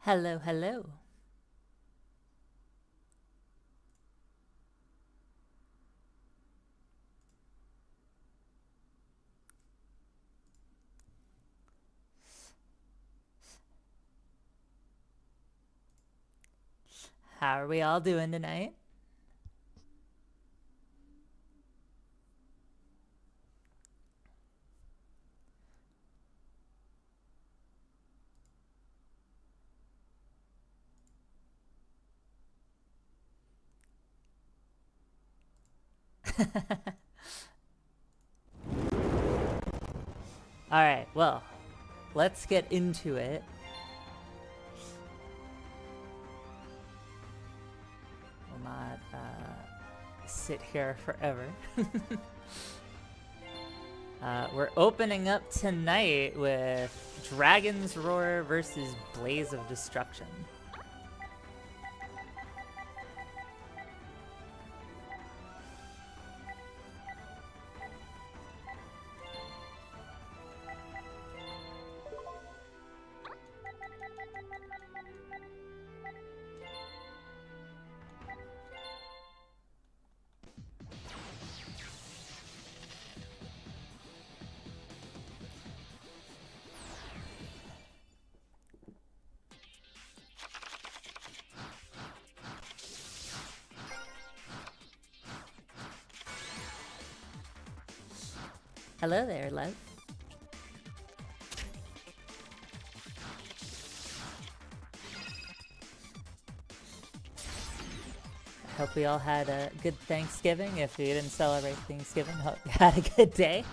Hello, hello. How are we all doing tonight? Alright, well, let's get into it. We'll not sit here forever. We're opening up tonight with Dragon's Roar versus Blaze of Destruction. Hello there, love. I hope we all had a good Thanksgiving. If you didn't celebrate Thanksgiving, hope you had a good day.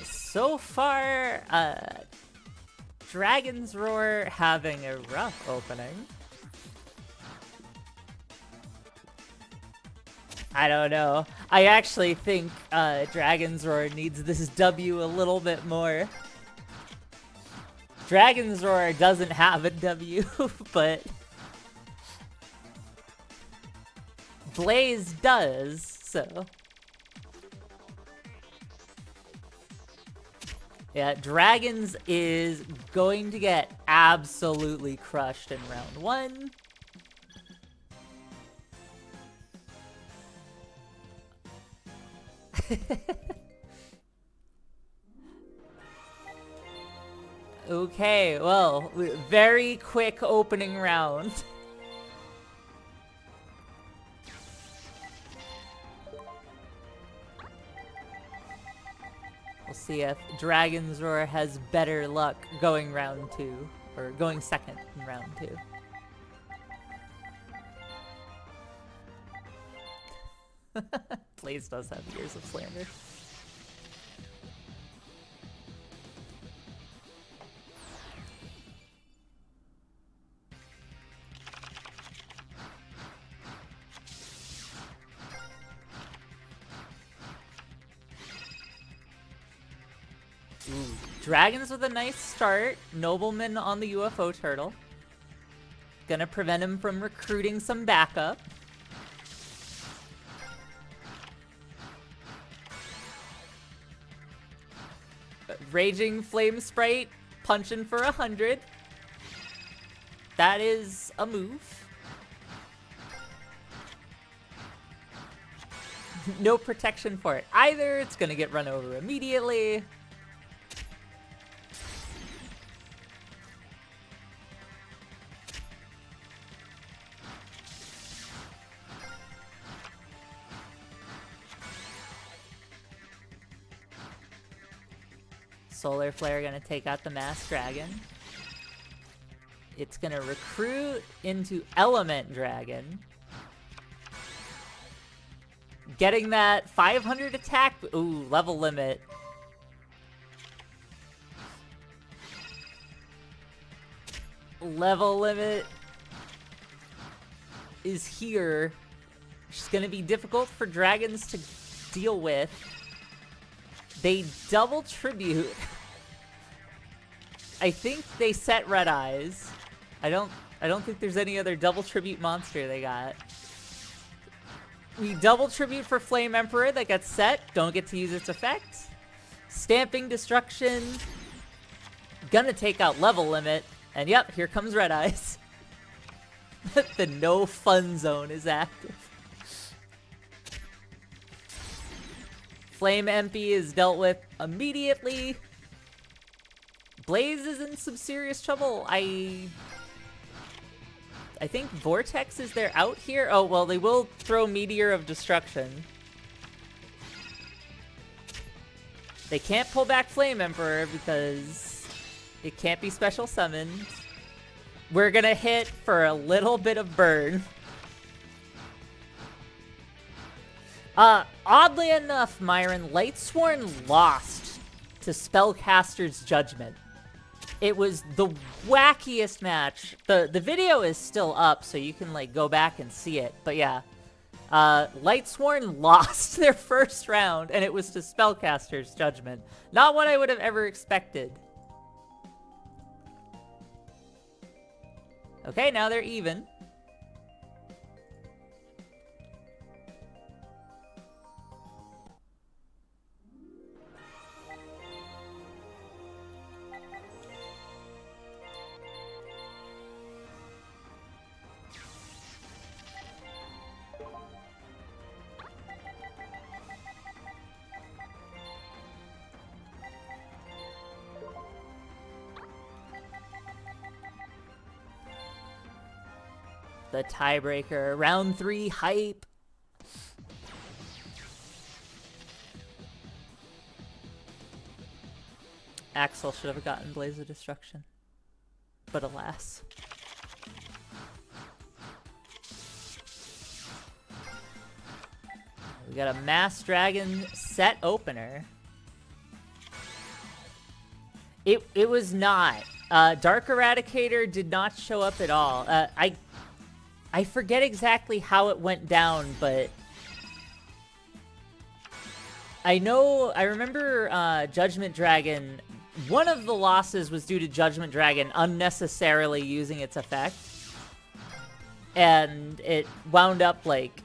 So far, Dragon's Roar having a rough opening. I don't know. I actually think Dragon's Roar needs this W a little bit more. Dragon's Roar doesn't have a W, but Blaze does, so. Yeah, Dragons is going to get absolutely crushed in round one. Okay, well, very quick opening round. We'll see if Dragon's Roar has better luck going round two, or going second in round two. Blaze does have Years of Slander. Ooh. Dragons with a nice start. Nobleman on the UFO turtle. Gonna prevent him from recruiting some backup. Raging Flame Sprite punching for 100. That is a move. No protection for it either. It's gonna get run over immediately. Solar Flare gonna take out the Masked Dragon. It's gonna recruit into Element Dragon. Getting that 500 attack. Ooh, level limit. Level limit is here. It's gonna be difficult for dragons to deal with. They double tribute. I think they set Red Eyes. I don't think there's any other double tribute monster they got. We double tribute for Flame Emperor that gets set. Don't get to use its effect. Stamping Destruction. gonna take out Level Limit. And yep, here comes Red Eyes. The no fun zone is active. Flame MP is dealt with immediately. Blaze is in some serious trouble. I think Vortex is their out here. Oh, well, they will throw Meteor of Destruction. They can't pull back Flame Emperor because it can't be special summoned. We're gonna hit for a little bit of burn. Oddly enough, Myron, Lightsworn lost to Spellcaster's Judgment. It was the wackiest match. The video is still up, so you can, like, go back and see it. But yeah, Lightsworn lost their first round, and it was to Spellcaster's Judgment. Not what I would have ever expected. Okay, now they're even. The tiebreaker, round 3 hype. Axel should have gotten Blaze of Destruction, but alas. We got a Mass Dragon set opener. It was not. Dark Eradicator did not show up at all. I forget exactly how it went down, but I remember Judgment Dragon, one of the losses was due to Judgment Dragon unnecessarily using its effect. And it wound up like,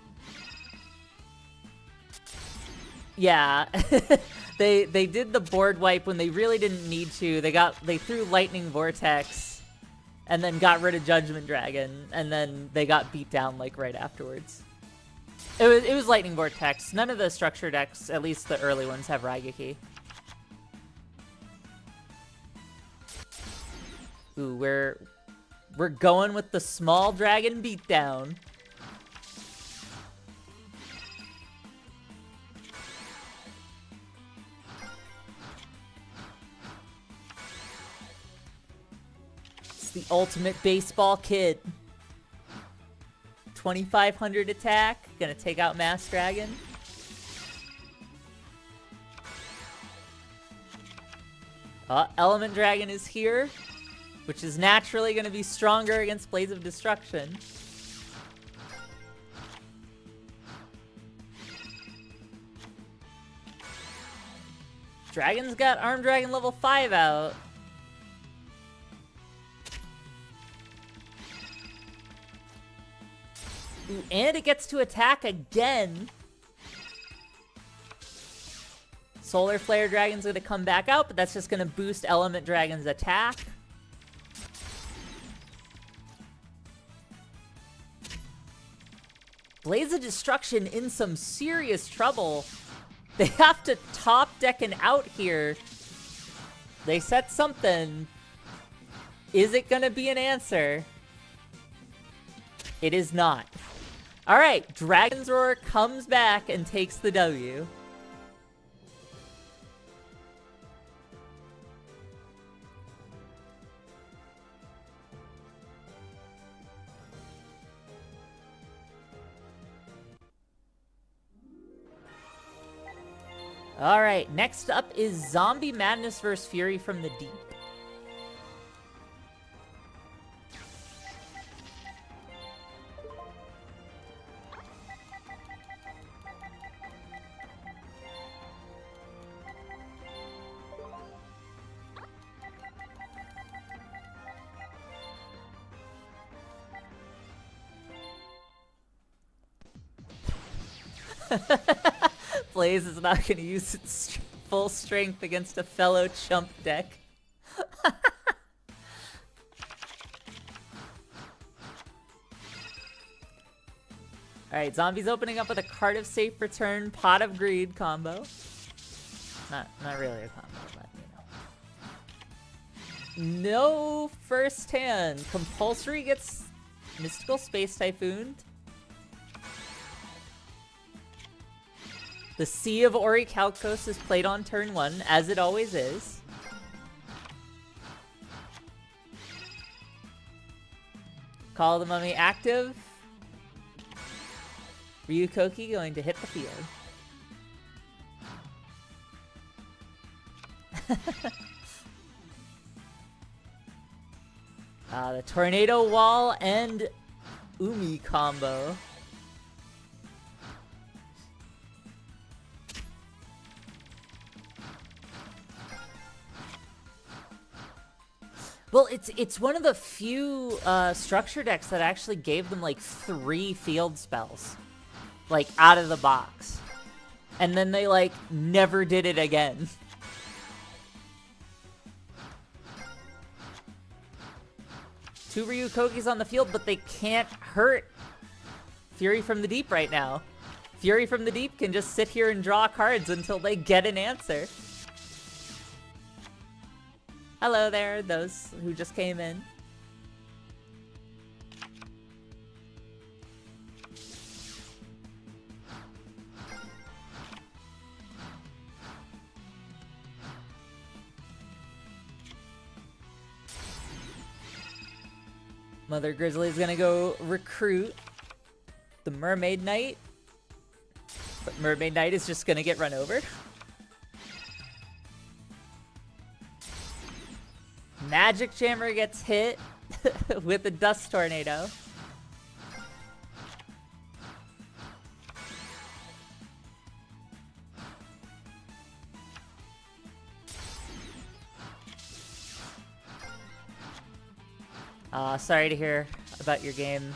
yeah, they did the board wipe when they really didn't need to. They threw Lightning Vortex and then got rid of Judgment Dragon, and then they got beat down like right afterwards. It was Lightning Vortex. None of the structure decks, at least the early ones, have Raigeki. Ooh, we're going with the small dragon beatdown. The ultimate baseball kid. 2500 attack. Gonna take out Mass Dragon. Element Dragon is here, which is naturally gonna be stronger against Blaze of Destruction. Dragon's got Armed Dragon level 5 out. Ooh, and it gets to attack again. Solar Flare Dragon's gonna come back out, but that's just gonna boost Element Dragon's attack. Blaze of Destruction in some serious trouble. They have to top deck an out here. They set something. Is it gonna be an answer? It is not. Alright, Dragon's Roar comes back and takes the W. Alright, next up is Zombie Madness vs. Fury from the Deep. Blaze is not going to use its full strength against a fellow chump deck. Alright, Zombies opening up with a Card of Safe Return, Pot of Greed combo. Not really a combo, but you know. No first hand. Compulsory gets Mystical Space Typhoon. The Sea of Orichalcos is played on turn 1, as it always is. Call the Mummy active. Ryukoki going to hit the field. The Tornado Wall and Umi combo. Well, it's one of the few structure decks that actually gave them like 3 field spells, like out of the box, and then they like never did it again. Two Ryukokis on the field, but they can't hurt Fury from the Deep right now. Fury from the Deep can just sit here and draw cards until they get an answer. Hello there, those who just came in. Mother Grizzly's gonna go recruit the Mermaid Knight. But Mermaid Knight is just gonna get run over. Magic Jammer gets hit with the Dust Tornado. Sorry to hear about your game.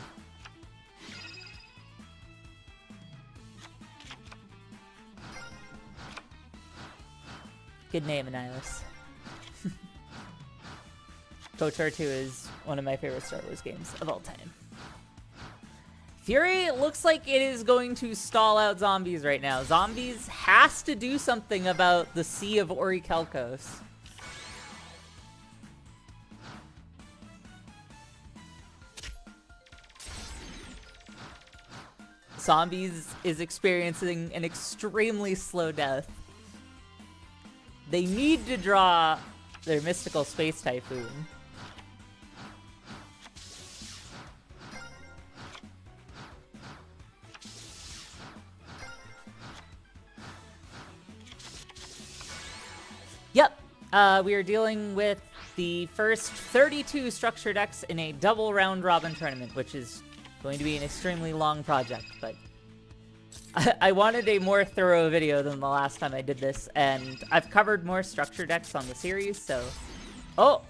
Good name, Annihilus. KOTOR 2 is one of my favorite Star Wars games of all time. Fury looks like it is going to stall out Zombies right now. Zombies has to do something about the Sea of Orichalcos. Zombies is experiencing an extremely slow death. They need to draw their Mystical Space Typhoon. Yep, we are dealing with the first 32 structure decks in a double round robin tournament, which is going to be an extremely long project, but I wanted a more thorough video than the last time I did this, and I've covered more structure decks on the series, so... Oh!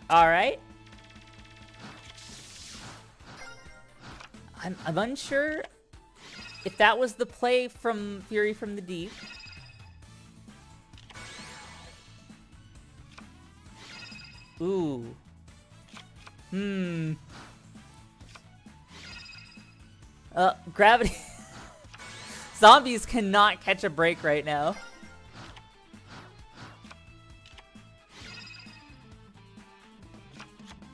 Alright. I'm unsure if that was the play from Fury from the Deep. Ooh. Gravity. Zombies cannot catch a break right now.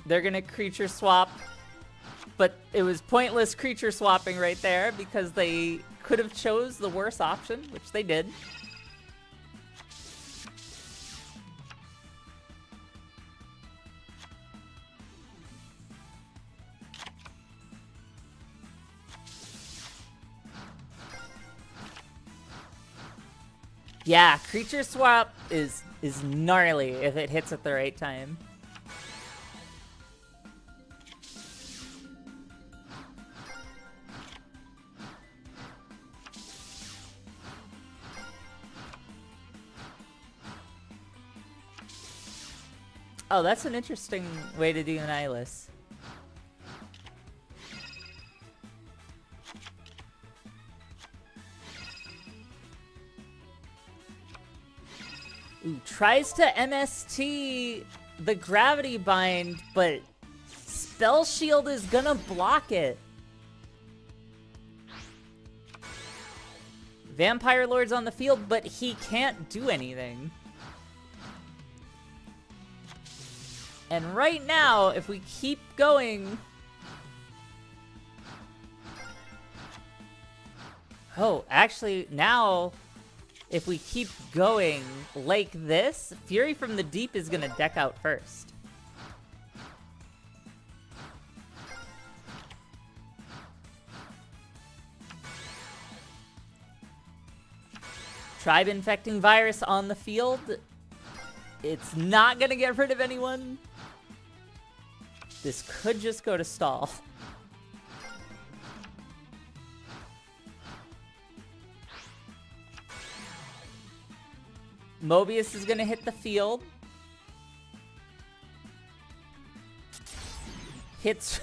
They're gonna creature swap, but it was pointless creature swapping right there because they could have chose the worse option, which they did. Yeah, creature swap is gnarly if it hits at the right time. Oh, that's an interesting way to do Annihilus. Ooh, tries to MST the Gravity Bind, but Spell Shield is gonna block it. Vampire Lord's on the field, but he can't do anything. And right now, if we keep going... Oh, actually, now, if we keep going like this, Fury from the Deep is gonna deck out first. Tribe Infecting Virus on the field. It's not gonna get rid of anyone. This could just go to stall. Mobius is gonna hit the field. Hits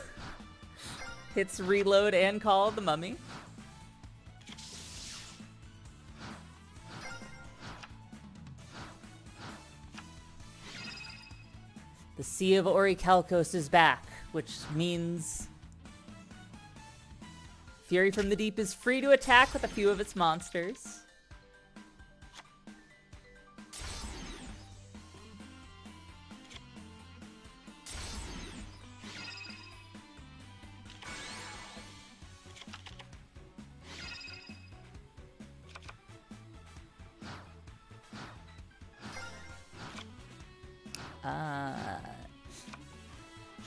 reload and Call of the Mummy. The Sea of Orichalcos is back, which means Fury from the Deep is free to attack with a few of its monsters.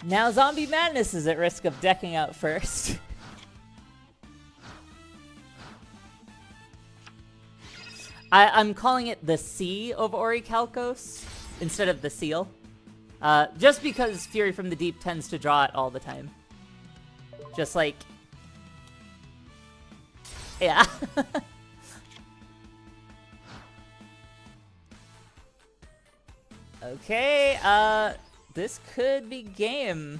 Now Zombie Madness is at risk of decking out first. I'm calling it the Sea of Orichalcos instead of the Seal. Just because Fury from the Deep tends to draw it all the time. Just like... Yeah. Okay, this could be game.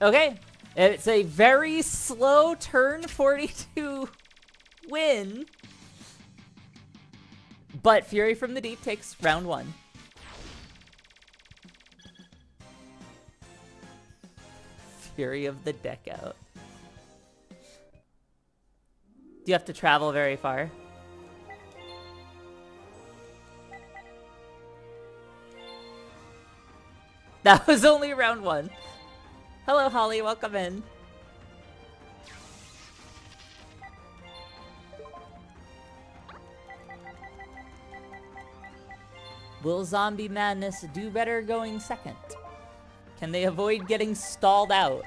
Okay, it's a very slow turn 42 win. But Fury from the Deep takes round 1. Fury of the deck out. Do you have to travel very far? That was only round 1. Hello, Holly. Welcome in. Will Zombie Madness do better going second? Can they avoid getting stalled out?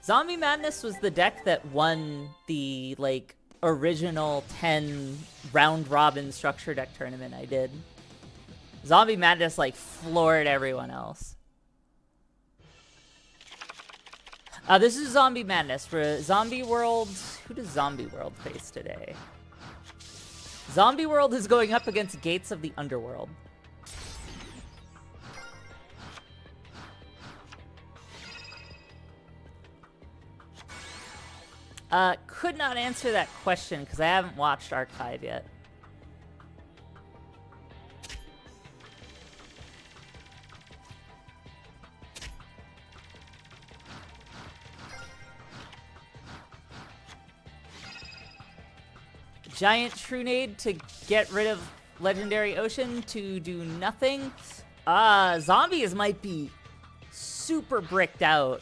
Zombie Madness was the deck that won the, like, original 10 round-robin structure deck tournament I did. Zombie Madness, like, floored everyone else. This is Zombie Madness. For Zombie World... Who does Zombie World face today? Zombie World is going up against Gates of the Underworld. Could not answer that question because I haven't watched Archive yet. Giant Trunade to get rid of Legendary Ocean to do nothing. Zombies might be super bricked out.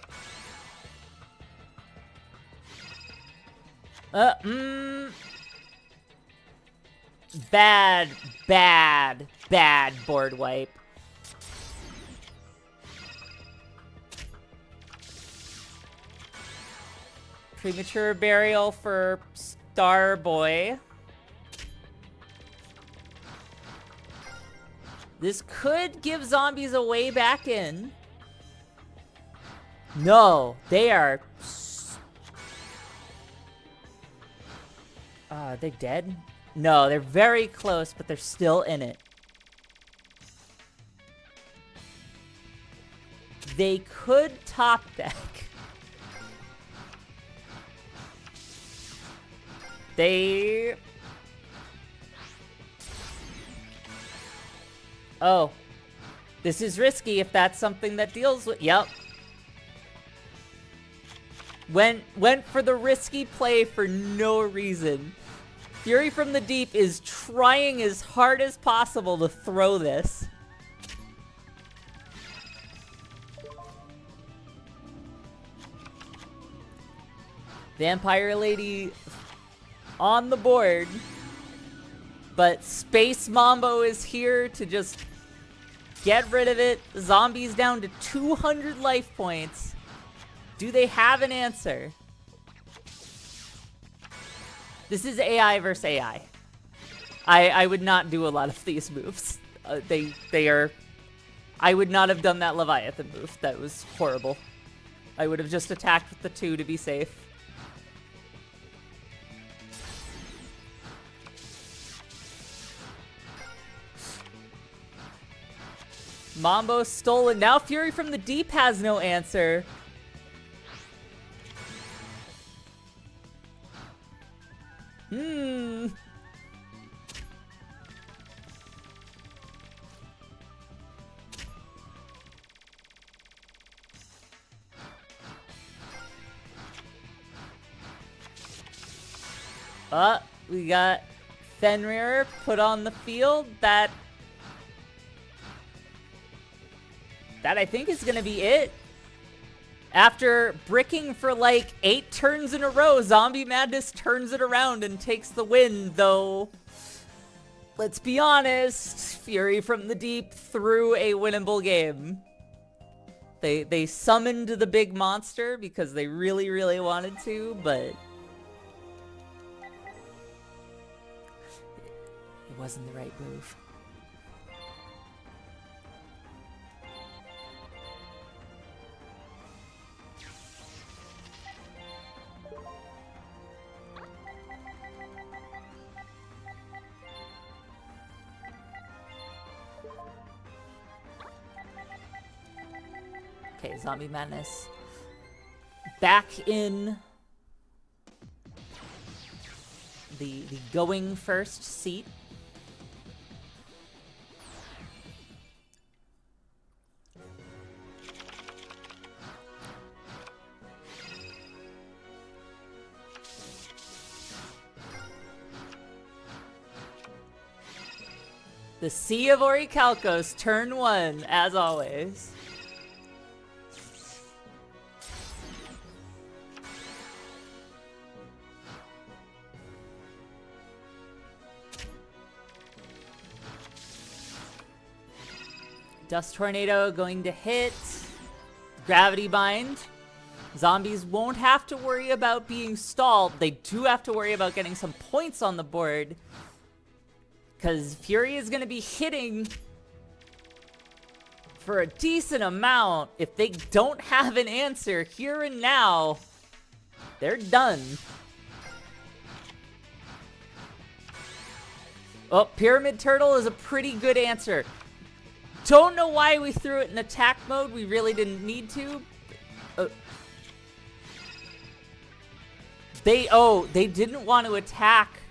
Bad board wipe. Premature Burial for Starboy. This could give zombies a way back in. No, they are... Are they dead? No, they're very close, but they're still in it. They could top deck. They... Oh. This is risky if that's something that deals with... Yep. Went for the risky play for no reason. Fury from the Deep is trying as hard as possible to throw this. Vampire Lady on the board. But Space Mambo is here to just get rid of it. Zombies down to 200 life points. Do they have an answer? This is AI versus AI. I would not do a lot of these moves. They are... I would not have done that Leviathan move. That was horrible. I would have just attacked with the 2 to be safe. Mambo stolen. Now Fury from the Deep has no answer. We got Fenrir put on the field. That I think is gonna be it. After bricking for like 8 turns in a row, Zombie Madness turns it around and takes the win, though. Let's be honest, Fury from the Deep threw a winnable game. They summoned the big monster because they really, really wanted to, but it wasn't the right move. Okay, Zombie Madness back in the going first seat. The Sea of Orichalcos, turn 1, as always. Dust Tornado going to hit. Gravity Bind. Zombies won't have to worry about being stalled. They do have to worry about getting some points on the board, because Fury is going to be hitting for a decent amount. If they don't have an answer here and now, they're done. Oh, Pyramid Turtle is a pretty good answer. Don't know why we threw it in attack mode. We really didn't need to. They didn't want to attack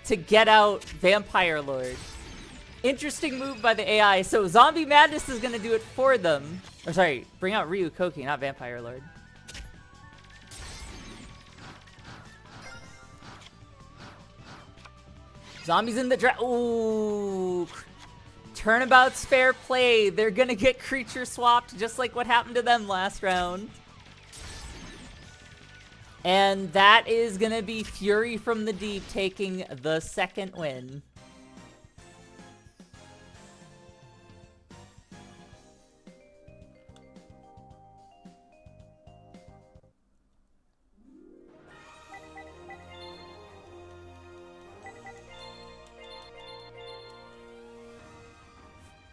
to get out Vampire Lord. Interesting move by the AI. So Zombie Madness is going to do it for them. Or sorry, bring out Ryu Koki, not Vampire Lord. Zombies in the ooh. Turnabout's fair play. They're going to get creature swapped just like what happened to them last round. And that is going to be Fury from the Deep taking the second win.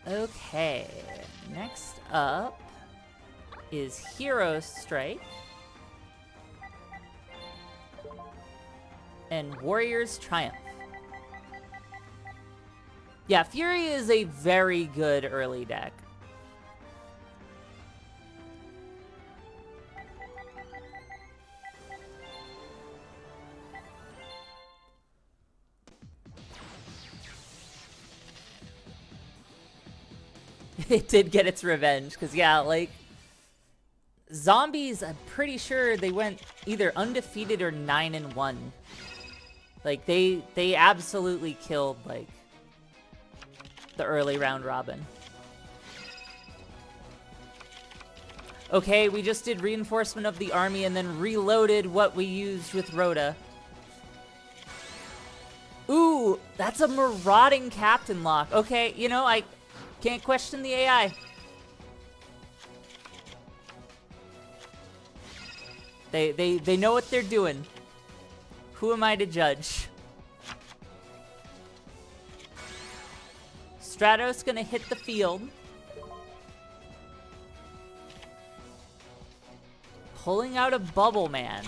Okay, next up is Hero Strike and Warrior's Triumph. Yeah, Fury is a very good early deck. it did get its revenge. Because, yeah, like, zombies, I'm pretty sure they went either undefeated or 9-1. Like, they absolutely killed, like, the early round robin. Okay, we just did reinforcement of the army and then reloaded what we used with Rhoda. Ooh, that's a marauding captain lock. Okay, you know, I can't question the AI. They know what they're doing. Who am I to judge? Stratos gonna hit the field. Pulling out a Bubble Man.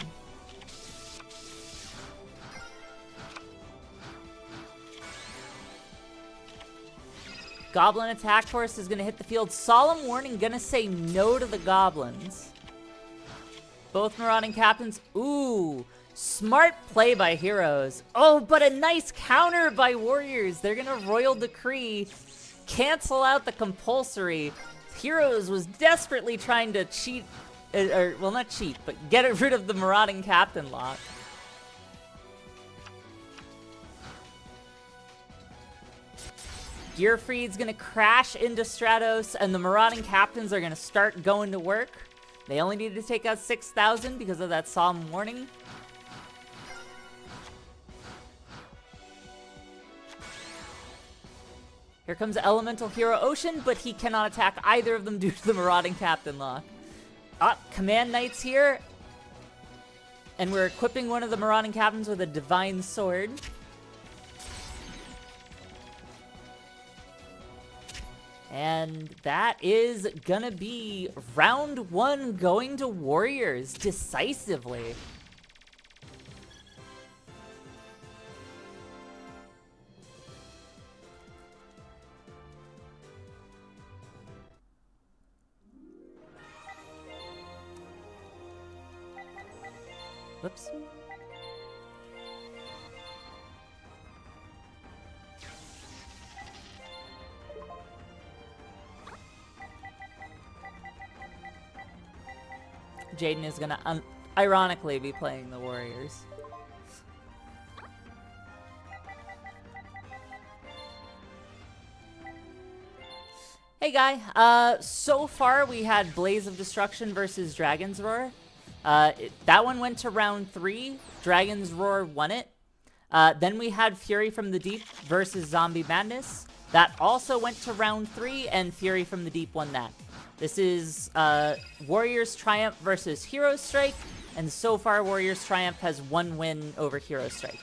Goblin attack force is gonna hit the field. Solemn Warning gonna say no to the goblins. Both marauding captains. Ooh, smart play by heroes. Oh, but a nice counter by warriors. They're gonna Royal Decree, cancel out the compulsory. Heroes was desperately trying to cheat, or well, not cheat, but get rid of the marauding captain lock. Gearfried's gonna crash into Stratos, and the marauding captains are gonna start going to work. They only needed to take out 6,000 because of that Solemn Warning. Here comes Elemental Hero Ocean, but he cannot attack either of them due to the marauding captain lock. Command Knights here. And we're equipping one of the marauding captains with a Divine Sword. And that is gonna be round 1 going to Warriors decisively. Whoops. Jaden is gonna ironically be playing the Warriors. Hey guy, so far we had Blaze of Destruction versus Dragon's Roar. That one went to round 3. Dragon's Roar won it. Then we had Fury from the Deep versus Zombie Madness. That also went to round 3, and Fury from the Deep won that. This is Warriors Triumph versus Hero Strike, and so far Warriors Triumph has 1 win over Hero Strike.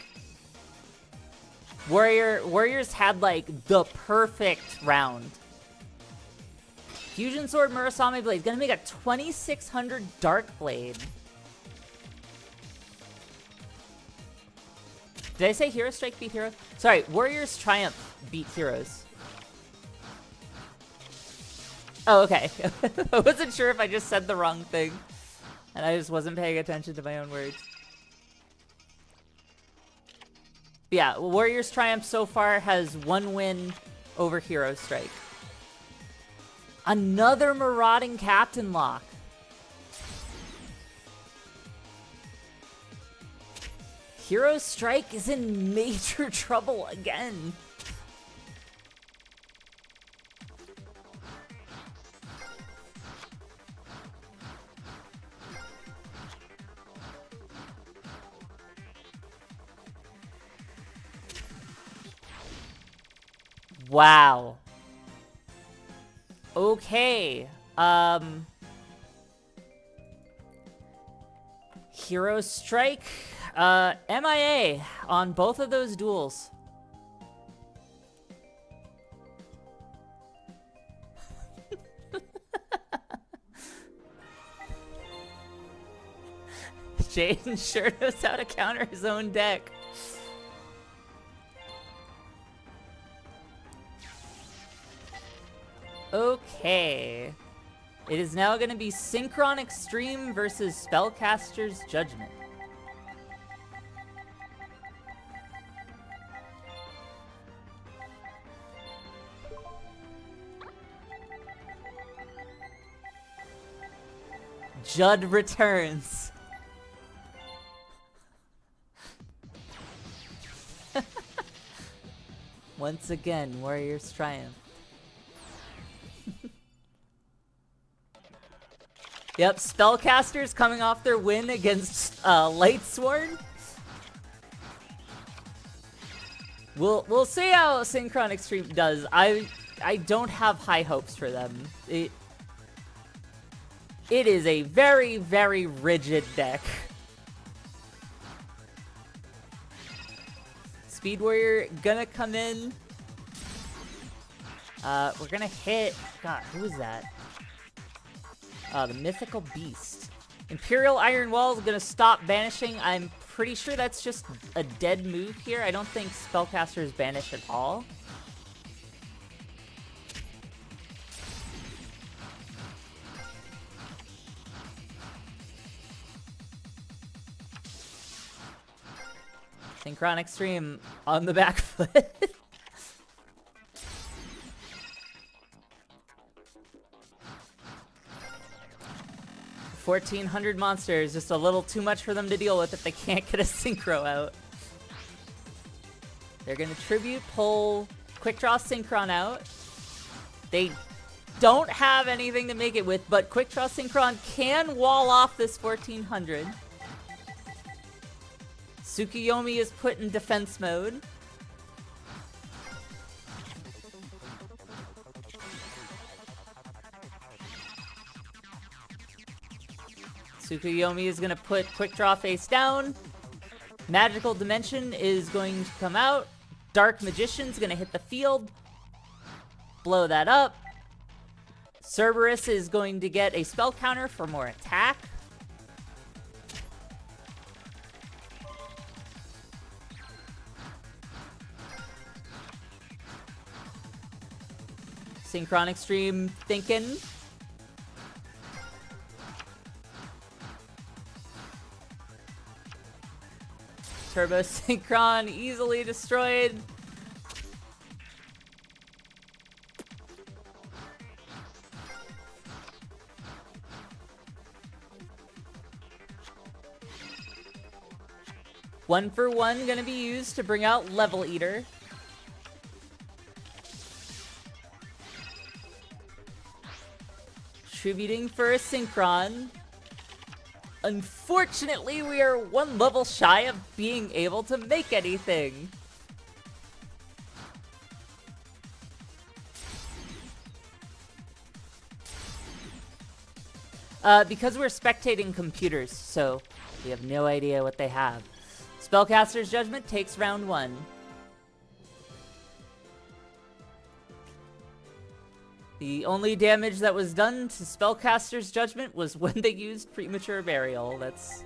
Warriors had like the perfect round. Fusion Sword Murasame Blade gonna make a 2600 Dark Blade. Did I say Hero Strike beat Heroes? Sorry, Warriors Triumph beat Heroes. Oh, okay. I wasn't sure if I just said the wrong thing. And I just wasn't paying attention to my own words. Yeah, Warriors Triumph so far has 1 win over Hero Strike. Another marauding captain lock. Hero Strike is in major trouble again. Wow. Okay. Hero Strike, MIA on both of those duels. Jaden sure knows how to counter his own deck. Okay. It is now going to be Synchron Extreme versus Spellcaster's Judgment. Judd returns. Once again, Warriors triumph. Yep, Spellcasters coming off their win against Lightsworn. We'll see how Synchron Extreme does. I don't have high hopes for them. It is a very, very rigid deck. Speed Warrior gonna come in. We're gonna hit... God, who is that? The Mythical Beast. Imperial Iron Wall is gonna stop banishing. I'm pretty sure that's just a dead move here. I don't think Spellcasters banish at all. Synchron Extreme on the back foot. 1,400 monsters, just a little too much for them to deal with if they can't get a Synchro out. They're gonna Tribute, pull Quick Draw Synchron out. They don't have anything to make it with, but Quick Draw Synchron can wall off this 1,400. Tsukuyomi is put in defense mode. Tsukuyomi is going to put Quick Draw face down. Magical Dimension is going to come out. Dark Magician's going to hit the field. Blow that up. Cerberus is going to get a spell counter for more attack. Synchron Extreme thinking. Turbo Synchron easily destroyed. One for one gonna be used to bring out Level Eater. Tributing for a Synchron. Unfortunately, we are one level shy of being able to make anything. Because we're spectating computers, so we have no idea what they have. Spellcaster's Judgment takes round 1. The only damage that was done to Spellcaster's Judgment was when they used Premature Burial. That's...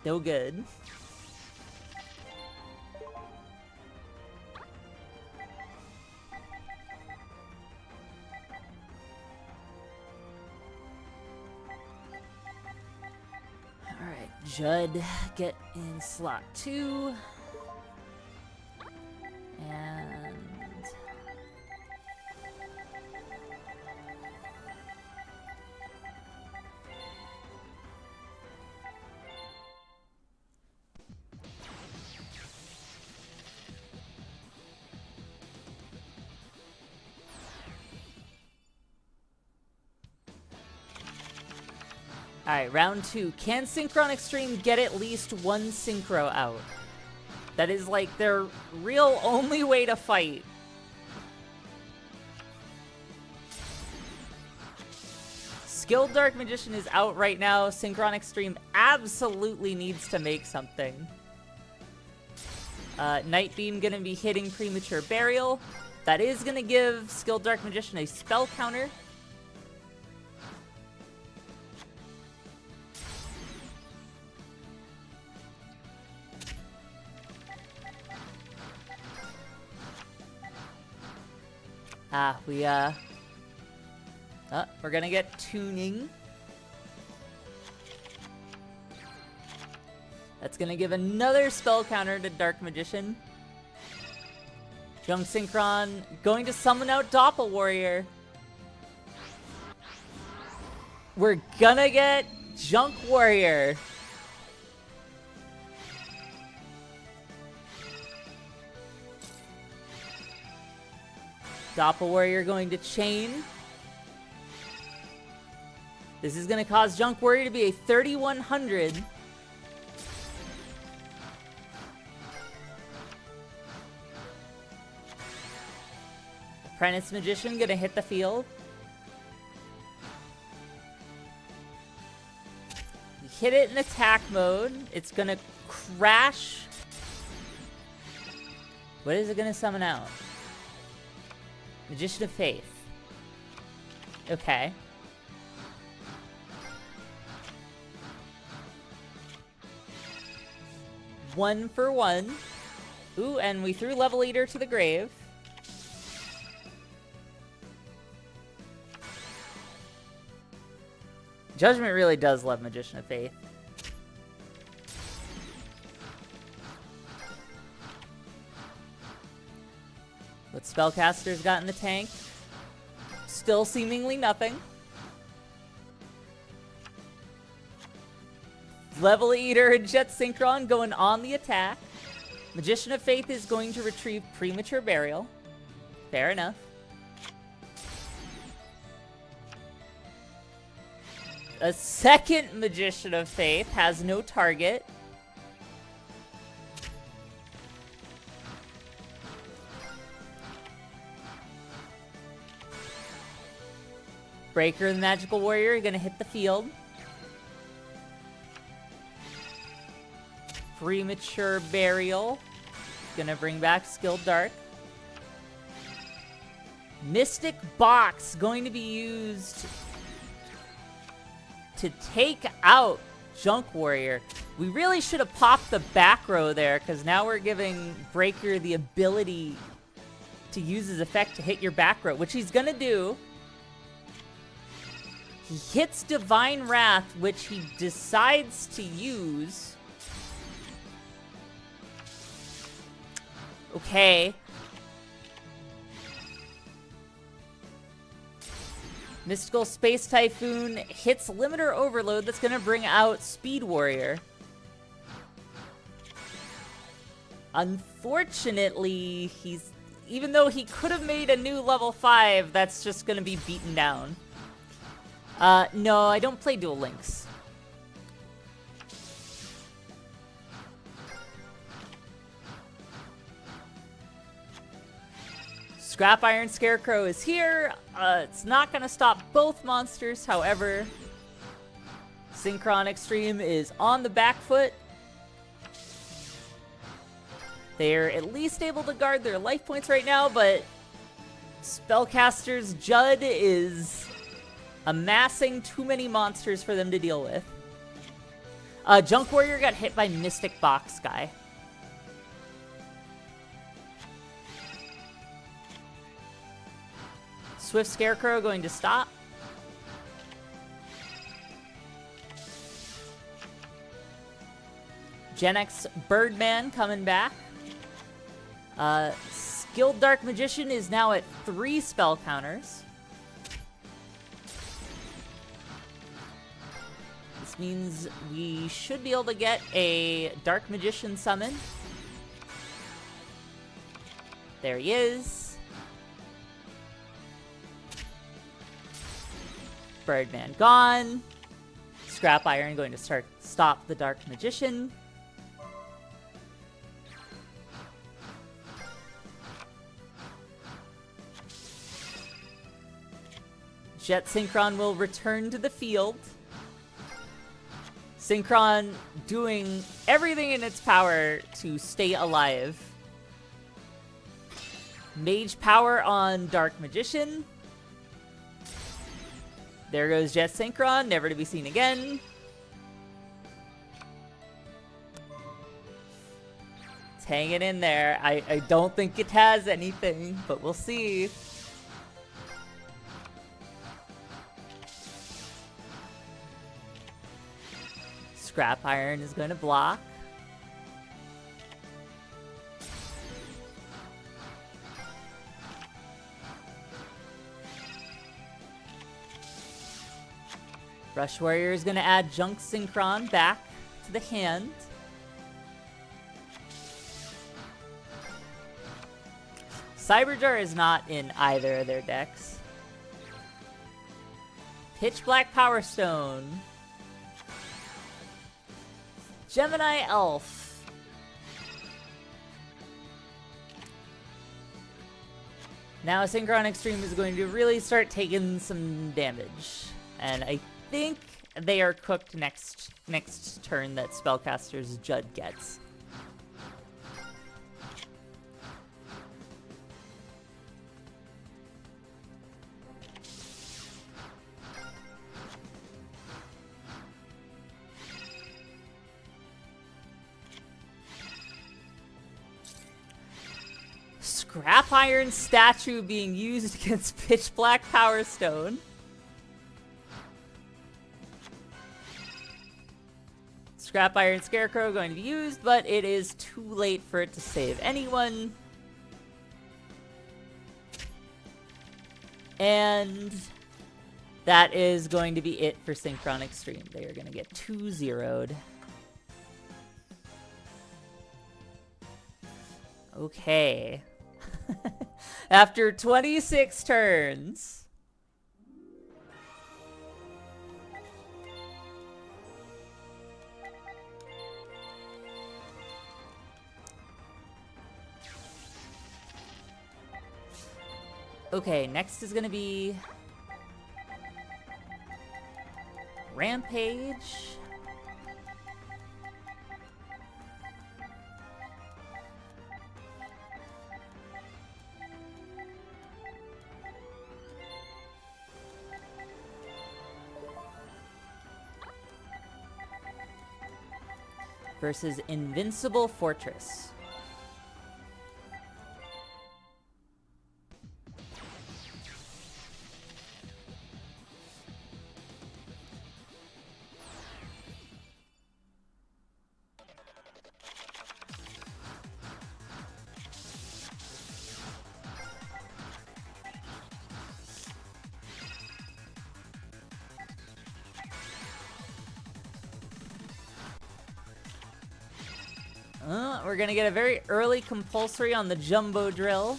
no good. Alright, Judd, get in slot 2. And... Alright, round 2. Can Synchron Extreme get at least one Synchro out? That is like their real only way to fight. Skilled Dark Magician is out right now. Synchron Extreme absolutely needs to make something. Night Beam gonna be hitting Premature Burial. That is gonna give Skilled Dark Magician a spell counter. We're gonna get Tuning. That's gonna give another spell counter to Dark Magician. Junk Synchron going to summon out Doppel Warrior. We're gonna get Junk Warrior. Doppel Warrior going to chain. This is going to cause Junk Warrior to be a 3100. Apprentice Magician going to hit the field. You hit it in attack mode. It's going to crash. What is it going to summon out? Magician of Faith. Okay. One for one. Ooh, and we threw Level Eater to the grave. Judgment really does love Magician of Faith. What Spellcaster's got in the tank? Still seemingly nothing. Level Eater and Jet Synchron going on the attack. Magician of Faith is going to retrieve Premature Burial. Fair enough. A second Magician of Faith has no target. Breaker and the Magical Warrior are going to hit the field. Premature Burial. Gonna bring back Skilled Dark. Mystic Box going to be used to take out Junk Warrior. We really should have popped the back row there, because now we're giving Breaker the ability to use his effect to hit your back row, which he's gonna do. He hits Divine Wrath, which he decides to use. Okay. Mystical Space Typhoon hits Limiter Overload. That's going to bring out Speed Warrior. Unfortunately, even though he could have made a new level 5, that's just going to be beaten down. No, I don't play Duel Links. Scrap Iron Scarecrow is here. It's not going to stop both monsters, however. Synchron Extreme is on the back foot. They're at least able to guard their life points right now, but Spellcaster's Judd is amassing too many monsters for them to deal with. Junk Warrior got hit by Mystic Box Guy. Swift Scarecrow going to stop. Gen X Birdman coming back. Skilled Dark Magician is now at 3 spell counters. This means we should be able to get a Dark Magician summon. There he is. Birdman gone. Scrap Iron going to stop the Dark Magician. Jet Synchron will return to the field. Synchron doing everything in its power to stay alive. Mage Power on Dark Magician. There goes Jet Synchron, never to be seen again. It's hanging in there. I don't think it has anything, but we'll see. Scrap Iron is going to block. Rush Warrior is going to add Junk Synchron back to the hand. Cyberjar is not in either of their decks. Pitch Black Power Stone. Gemini Elf. Now Synchron Extreme is going to really start taking some damage. And I think they are cooked next turn that Spellcaster's Judd gets. Scrap Iron Statue being used against Pitch Black Power Stone. Scrap Iron Scarecrow going to be used, but it is too late for it to save anyone. And that is going to be it for Synchron Extreme. They are going to get 2-0'd. Okay. After 26 turns. Okay, next is gonna be Rampage. Versus Invincible Fortress. We're gonna get a very early compulsory on the Jumbo Drill.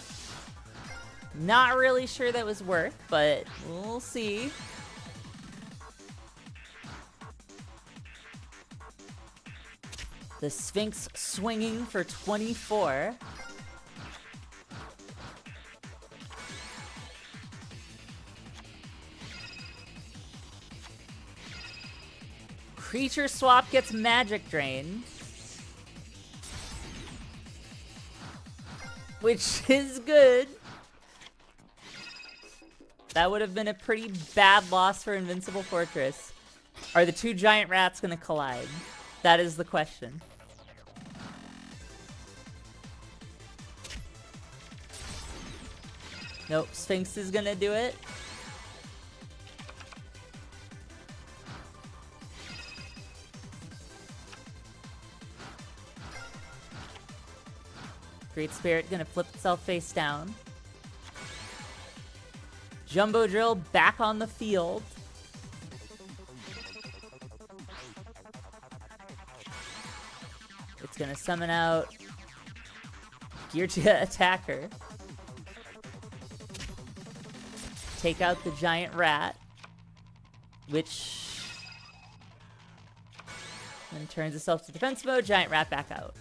Not really sure that was worth, but we'll see. The Sphinx swinging for 24. Creature Swap gets Magic Drain. Which is good. That would have been a pretty bad loss for Invincible Fortress. Are the two giant rats going to collide? That is the question. Nope, Sphinx is going to do it. Great Spirit gonna flip itself face down. Jumbo Drill back on the field. It's gonna summon out Geargia Attacker. Take out the giant rat, which then turns itself to defense mode. Giant rat back out.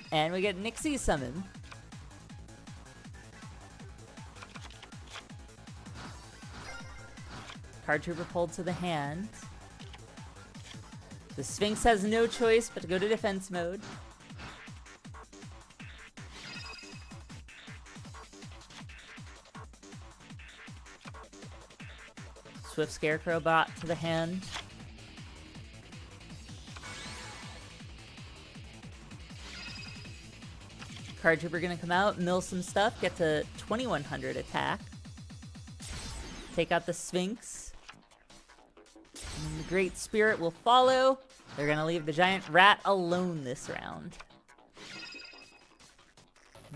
And we get Nixie summon. Card Trooper pulled to the hand. The Sphinx has no choice but to go to defense mode. Swift Scarecrow bot to the hand. Card Trooper gonna come out, mill some stuff, get to 2100 attack. Take out the Sphinx. And the Great Spirit will follow. They're gonna leave the giant rat alone this round.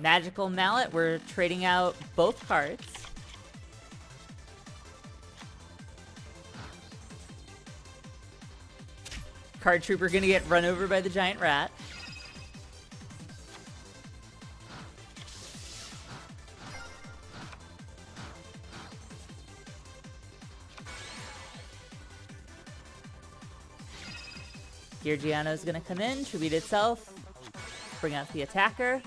Magical Mallet, we're trading out both cards. Card Trooper gonna get run over by the giant rat. Georgiano's gonna come in, tribute itself, bring out the attacker.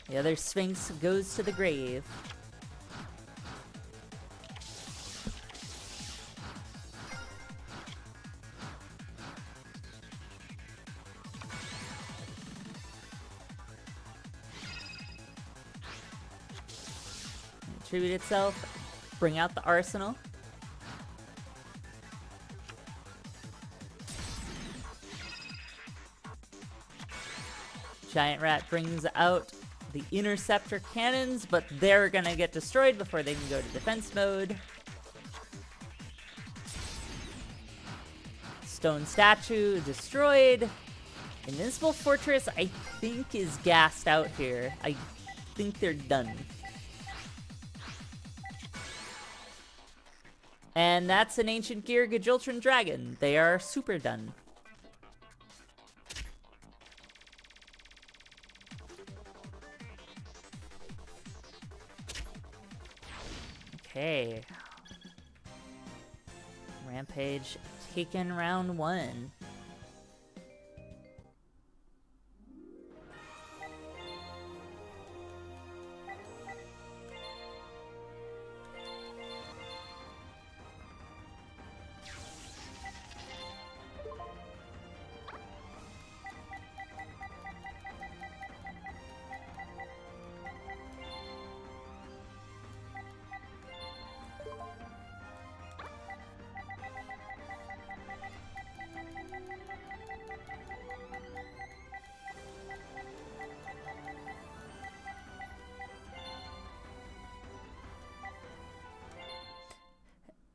The other Sphinx goes to the grave. Tribute itself, bring out the arsenal. Giant Rat brings out the Interceptor cannons, but they're gonna get destroyed before they can go to defense mode. Stone Statue destroyed. Invincible Fortress, I think, is gassed out here. I think they're done. And that's an Ancient Gear Gajiltron Dragon. They are super done. Okay. Rampage taken round 1.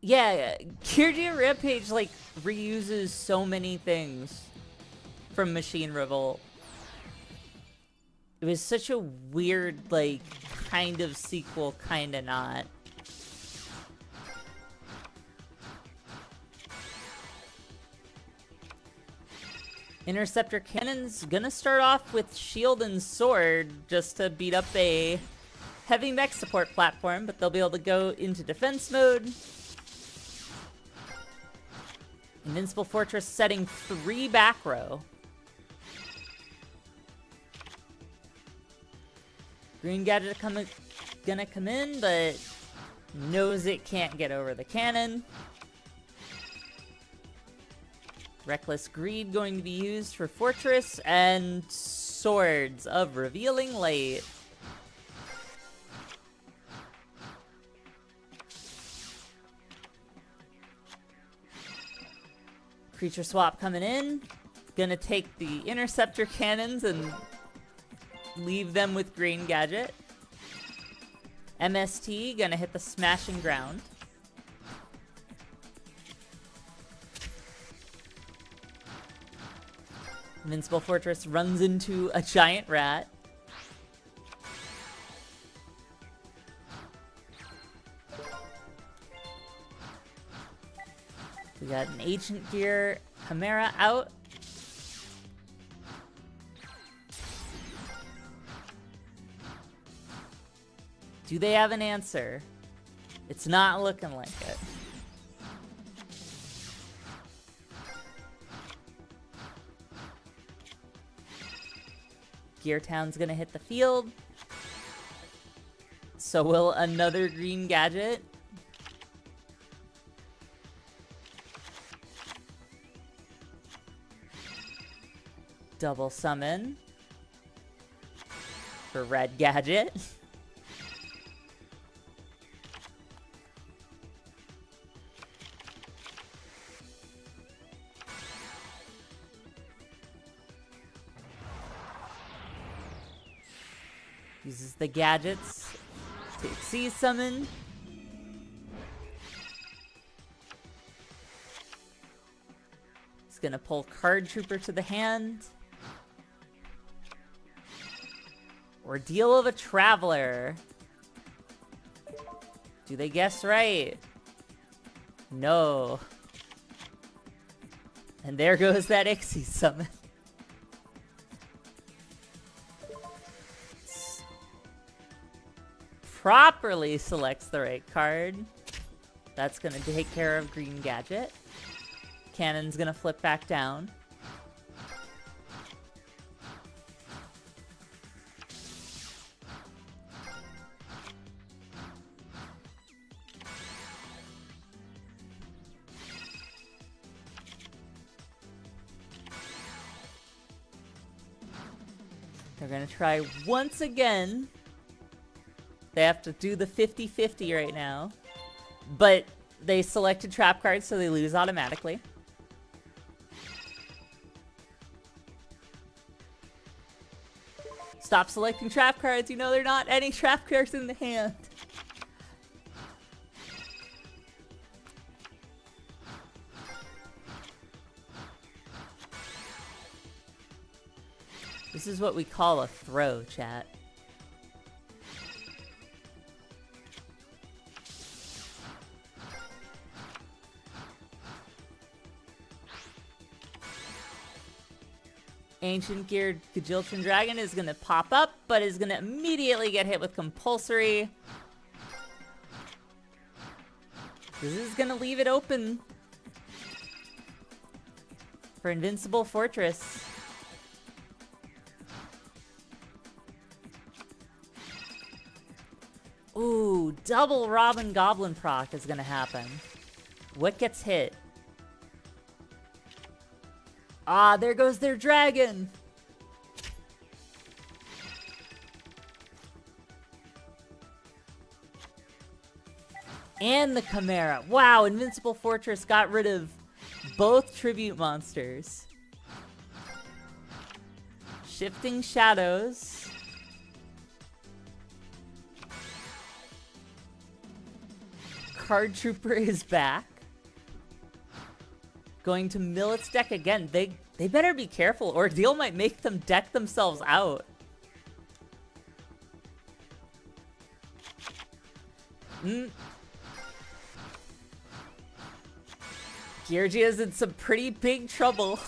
Yeah, Gear Rampage, like, reuses so many things from Machine Revolt. It was such a weird, like, kind of sequel, kind of not. Interceptor Cannon's gonna start off with Shield and Sword just to beat up a heavy mech support platform, but they'll be able to go into defense mode. Invincible Fortress setting 3 back row. Green Gadget gonna come in, but knows it can't get over the cannon. Reckless Greed going to be used for Fortress, and Swords of Revealing Light. Creature Swap coming in. Gonna take the Interceptor cannons and leave them with Green Gadget. MST gonna hit the Smashing Ground. Invincible Fortress runs into a giant rat. We got an Ancient Gear Chimera out. Do they have an answer? It's not looking like it. Gear Town's gonna hit the field. So will another Green Gadget. Double summon for Red Gadget. Uses the gadgets to Xyz summon. He's gonna pull Card Trooper to the hand. Ordeal of a Traveler. Do they guess right? No. And there goes that Xyz summon. Properly selects the right card. That's gonna take care of Green Gadget. Cannon's gonna flip back down. They're gonna try once again. They have to do the 50-50 right now. But they selected trap cards, so they lose automatically. Stop selecting trap cards. You know there are not any trap cards in the hand. This is what we call a throw, chat. Ancient Geared Gajilton Dragon is gonna pop up, but is gonna immediately get hit with Compulsory. This is gonna leave it open for Invincible Fortress. Ooh, double Robin Goblin proc is gonna happen. What gets hit? Ah, there goes their dragon! And the Chimera. Wow, Invincible Fortress got rid of both tribute monsters. Shifting Shadows. Card Trooper is back. Going to mill its deck again. They better be careful. Ordeal might make them deck themselves out. Georgia's in some pretty big trouble.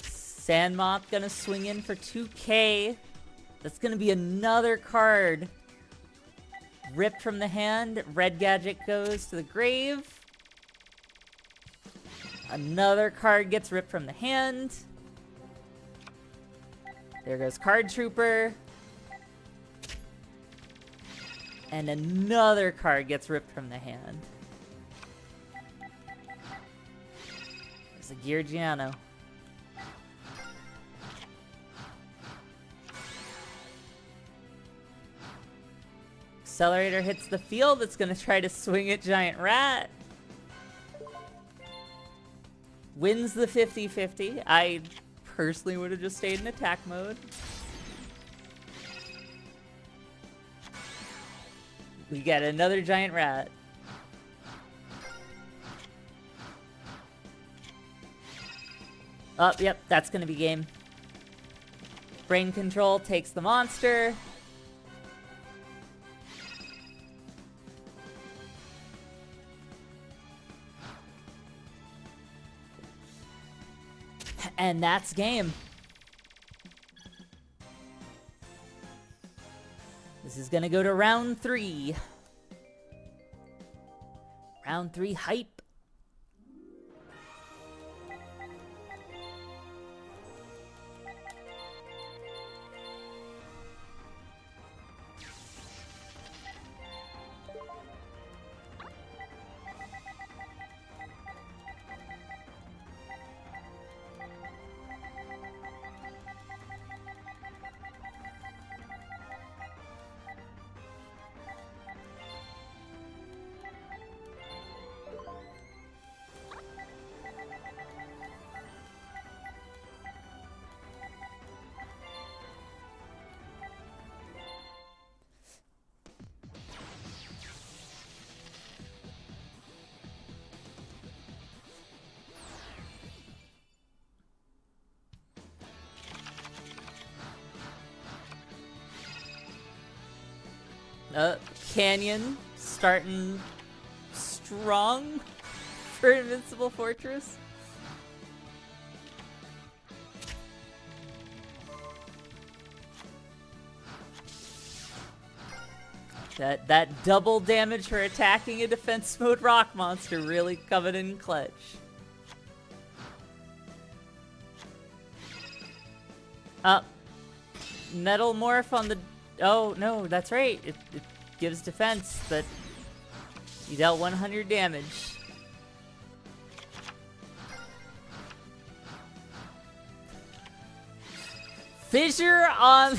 Sandmoth gonna swing in for 2k. That's gonna be another card ripped from the hand. Red Gadget goes to the grave. Another card gets ripped from the hand. There goes Card Trooper. And another card gets ripped from the hand. There's a Georgiano. Accelerator hits the field. It's gonna try to swing at Giant Rat. Wins the 50-50. I personally would have just stayed in attack mode. We get another Giant Rat. Oh, yep, that's gonna be game. Brain Control takes the monster. And that's game. This is gonna go to round 3. Round 3 hype. Canyon starting strong for Invincible Fortress. That double damage for attacking a defense mode rock monster really coming in clutch. Metal Morph on the... Oh, no, that's right. It gives defense, but you dealt 100 damage. Fissure on...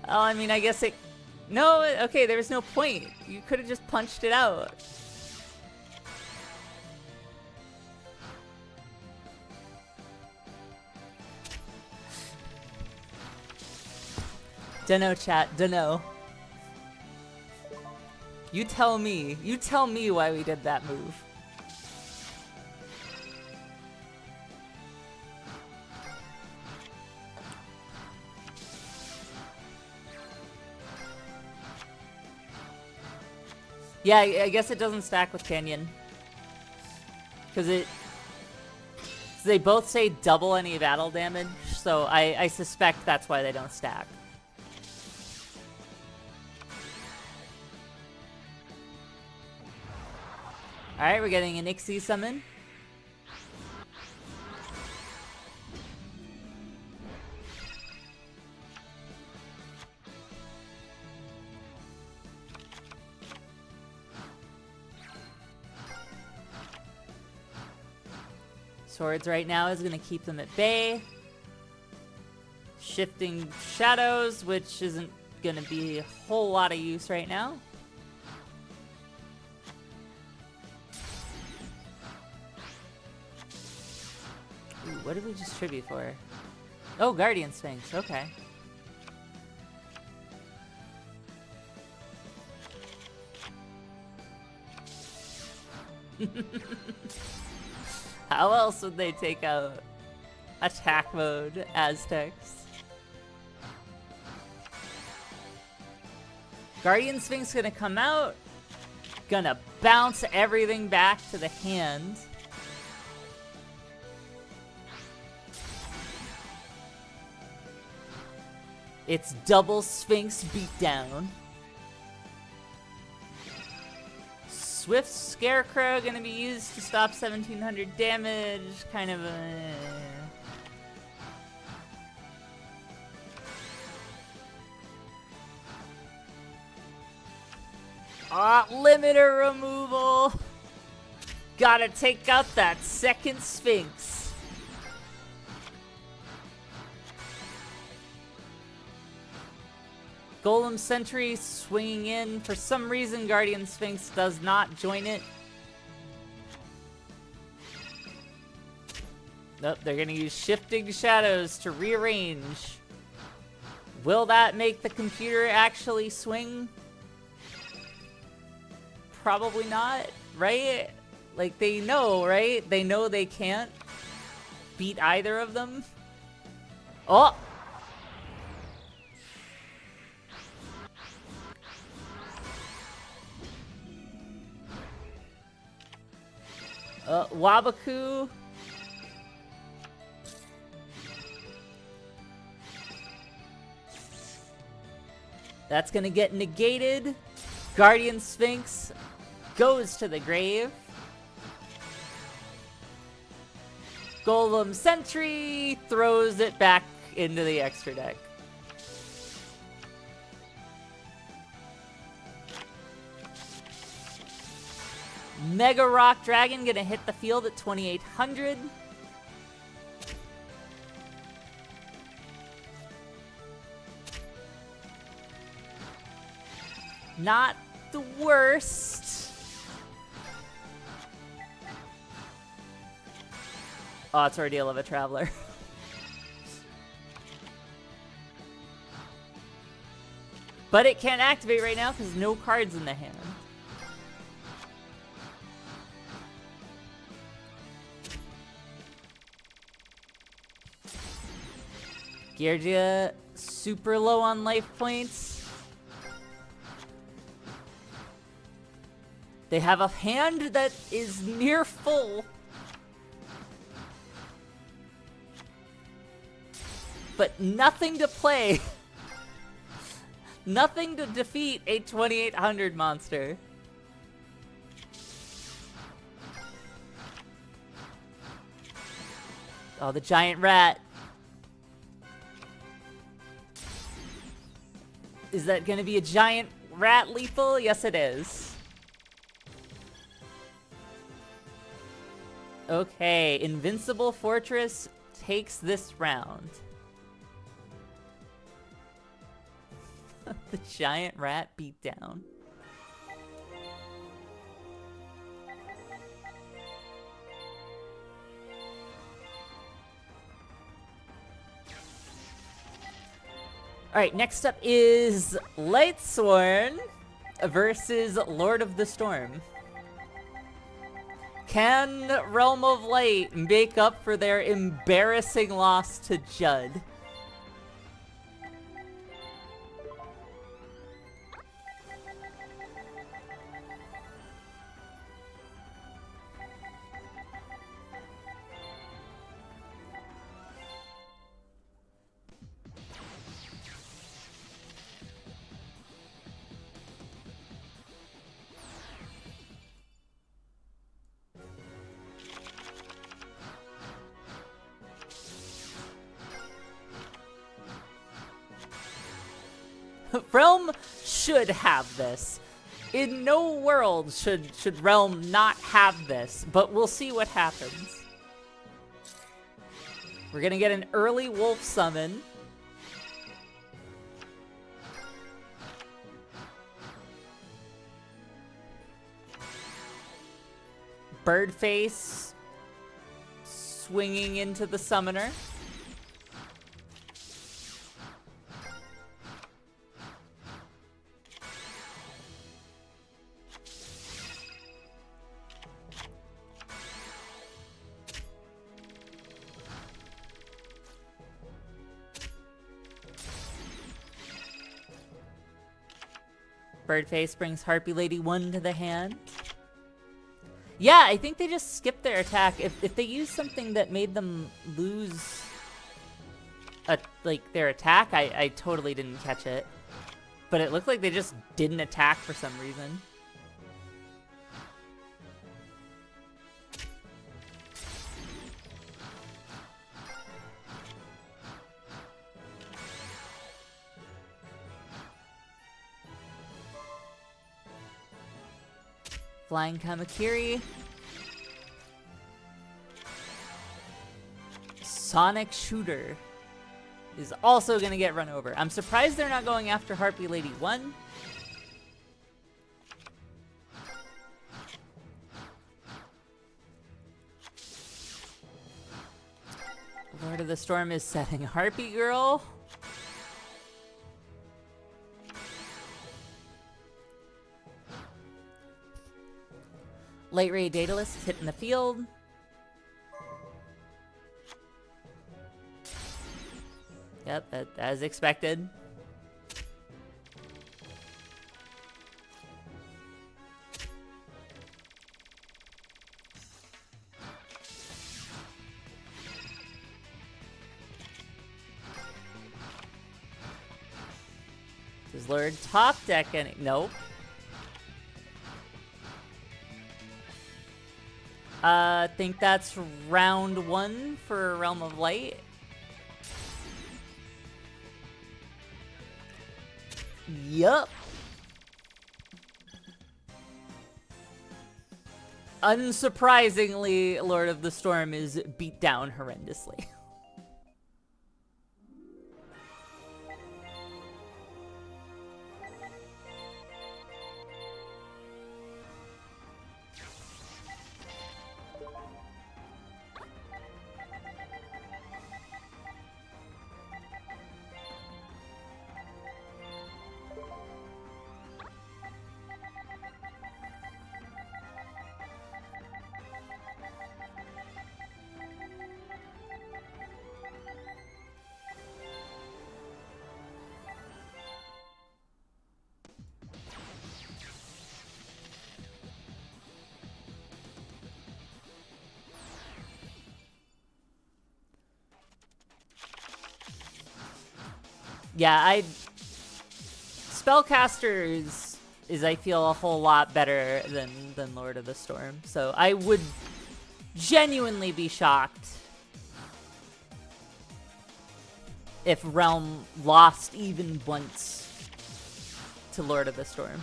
Oh, I mean, I guess it... No, okay, there was no point. You could have just punched it out. Dunno, chat. Dunno. You tell me. You tell me why we did that move. Yeah, I guess it doesn't stack with Canyon. Because they both say double any battle damage, so I suspect that's why they don't stack. Alright, we're getting an Ixie summon. Swords right now is going to keep them at bay. Shifting Shadows, which isn't going to be a whole lot of use right now. Ooh, what did we just tribute for? Oh, Guardian Sphinx, okay. How else would they take out attack mode Aztecs? Guardian Sphinx gonna come out, gonna bounce everything back to the hand. It's double Sphinx beatdown. Swift Scarecrow gonna be used to stop 1700 damage, kind of a... limiter removal! Gotta take out that second Sphinx. Golem Sentry swinging in. For some reason, Guardian Sphinx does not join it. Nope, they're gonna use Shifting Shadows to rearrange. Will that make the computer actually swing? Probably not, right? Like, they know, right? They know they can't beat either of them. Oh! Wabaku. That's gonna get negated. Guardian Sphinx goes to the grave. Golem Sentry throws it back into the extra deck. Mega Rock Dragon gonna hit the field at 2800. Not the worst. Oh, it's Ordeal of a Traveler. But it can't activate right now because no cards in the hand. Geargia super low on life points. They have a hand that is near full. But nothing to play. Nothing to defeat a 2800 monster. Oh, the giant rat. Is that gonna be a giant rat lethal? Yes, it is. Okay, Invincible Fortress takes this round. The giant rat beat down. Alright, next up is Lightsworn versus Lord of the Storm. Can Realm of Light make up for their embarrassing loss to Judd? Realm should have this. In no world should Realm not have this, but we'll see what happens. We're gonna get an early wolf summon. Birdface swinging into the summoner. Birdface brings Harpy Lady 1 to the hand. Yeah, I think they just skipped their attack. If they used something that made them lose their attack, I totally didn't catch it. But it looked like they just didn't attack for some reason. Flying Kamakiri. Sonic Shooter is also going to get run over. I'm surprised they're not going after Harpy Lady 1. Lord of the Storm is setting Harpy Girl. Light Ray Daedalus is hitting the field. Yep, as expected. Does Lord top deck any? Nope. I think that's round 1 for Realm of Light. Yup. Unsurprisingly, Lord of the Storm is beat down horrendously. Yeah, Spellcaster is I feel a whole lot better than Lord of the Storm. So I would genuinely be shocked if Realm lost even once to Lord of the Storm.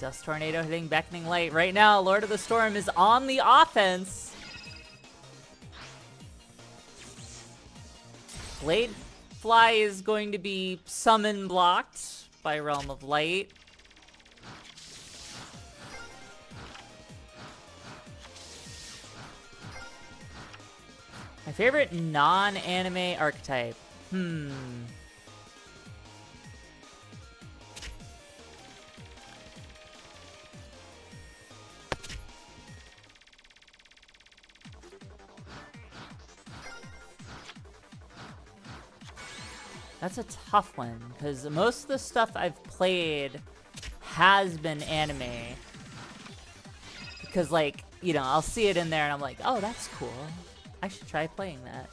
Dust Tornado hitting Beckoning Light. Right now, Lord of the Storm is on the offense. Blade Fly is going to be summon blocked by Realm of Light. My favorite non-anime archetype. That's a tough one, because most of the stuff I've played has been anime. Because, like, you know, I'll see it in there and I'm like, oh, that's cool. I should try playing that.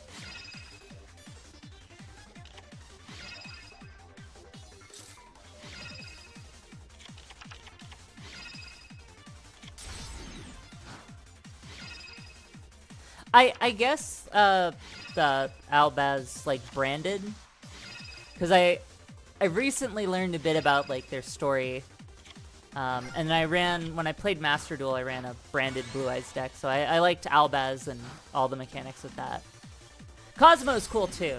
I guess the Albaz, like, branded. Because I recently learned a bit about, like, their story. And when I played Master Duel, I ran a branded Blue Eyes deck. So I liked Albaz and all the mechanics with that. Cosmo's cool, too.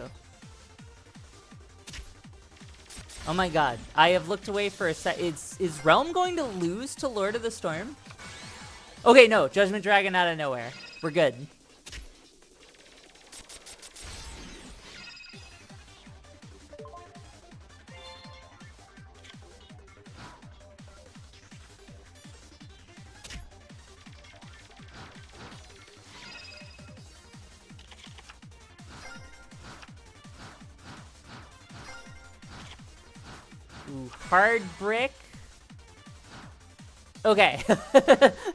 Oh my god. I have looked away for a sec. Is Realm going to lose to Lord of the Storm? Okay, no. Judgment Dragon out of nowhere. We're good. Ooh, hard brick. Okay.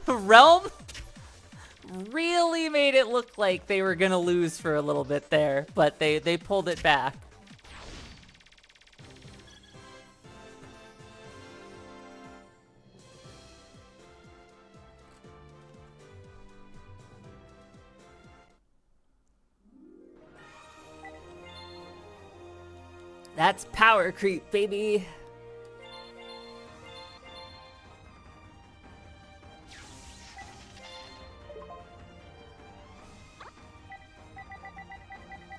Realm really made it look like they were gonna lose for a little bit there, but they pulled it back. That's power creep, baby.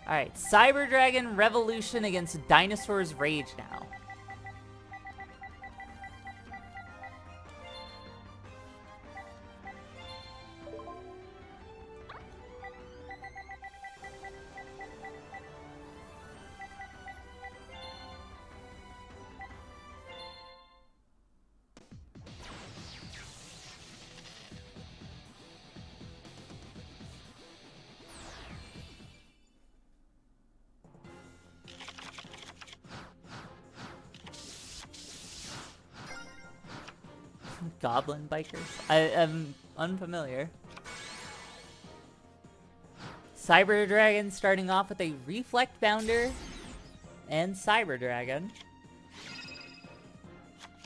Alright, Cyber Dragon Revolution against Dinosaur's Rage now. Goblin Bikers? I am unfamiliar. Cyber Dragon starting off with a Reflect Bounder and Cyber Dragon.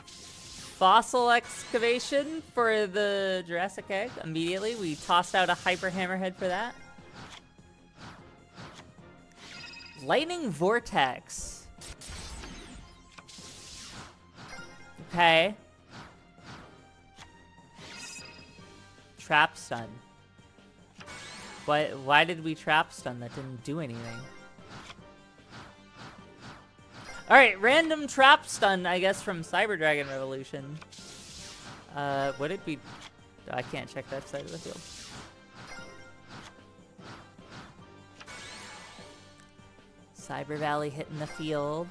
Fossil Excavation for the Jurassic Egg immediately. We tossed out a Hyper Hammerhead for that. Lightning Vortex. Okay. Trap Stun. Why did we Trap Stun? That didn't do anything. Alright, random Trap Stun, I guess, from Cyber Dragon Revolution. What did we... I can't check that side of the field. Cyber Valley hitting the field.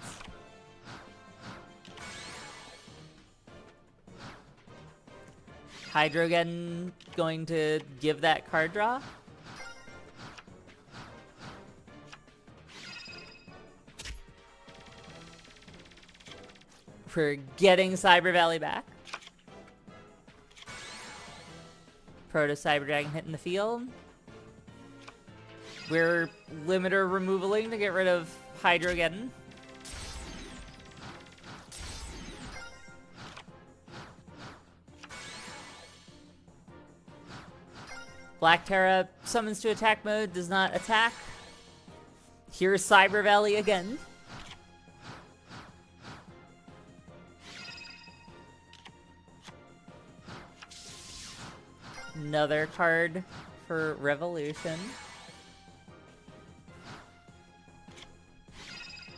Hydrogen going to give that card draw? For getting Cyber Valley back? Proto Cyber Dragon hitting the field. We're limiter removaling to get rid of Hydrogeddon. Black Terra summons to attack mode, does not attack. Here's Cyber Valley again. Another card for Revolution.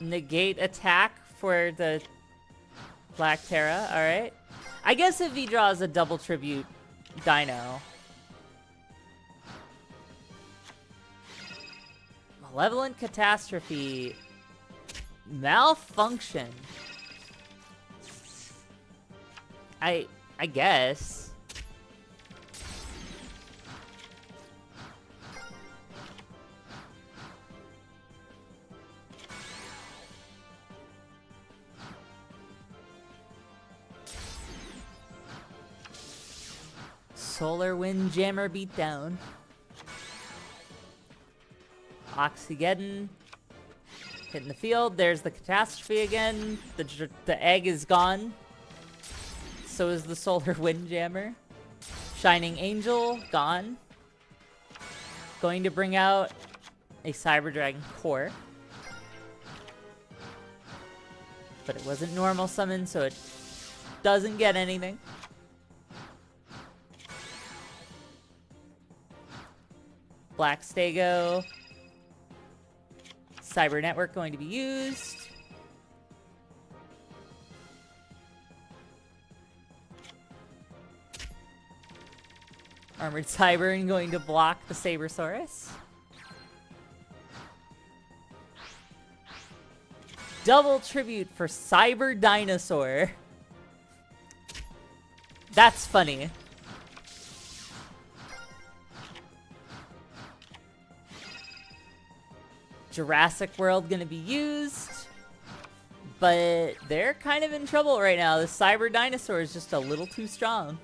Negate attack for the Black Terra, alright. I guess if he draws a double tribute Dino. Malevolent Catastrophe. Malfunction. I guess. Solar Windjammer beatdown. Oxygeddon hitting the field. There's the Catastrophe again. The egg is gone. So is the Solar Windjammer. Shining Angel gone. Going to bring out a Cyber Dragon core. But it wasn't normal summon, so it doesn't get anything. Black Stego. Cyber Network going to be used. Armored Cybern going to block the Sabersaurus. Double tribute for Cyber Dinosaur. That's funny. Jurassic World gonna be used, but they're kind of in trouble right now. The Cyber Dinosaur is just a little too strong.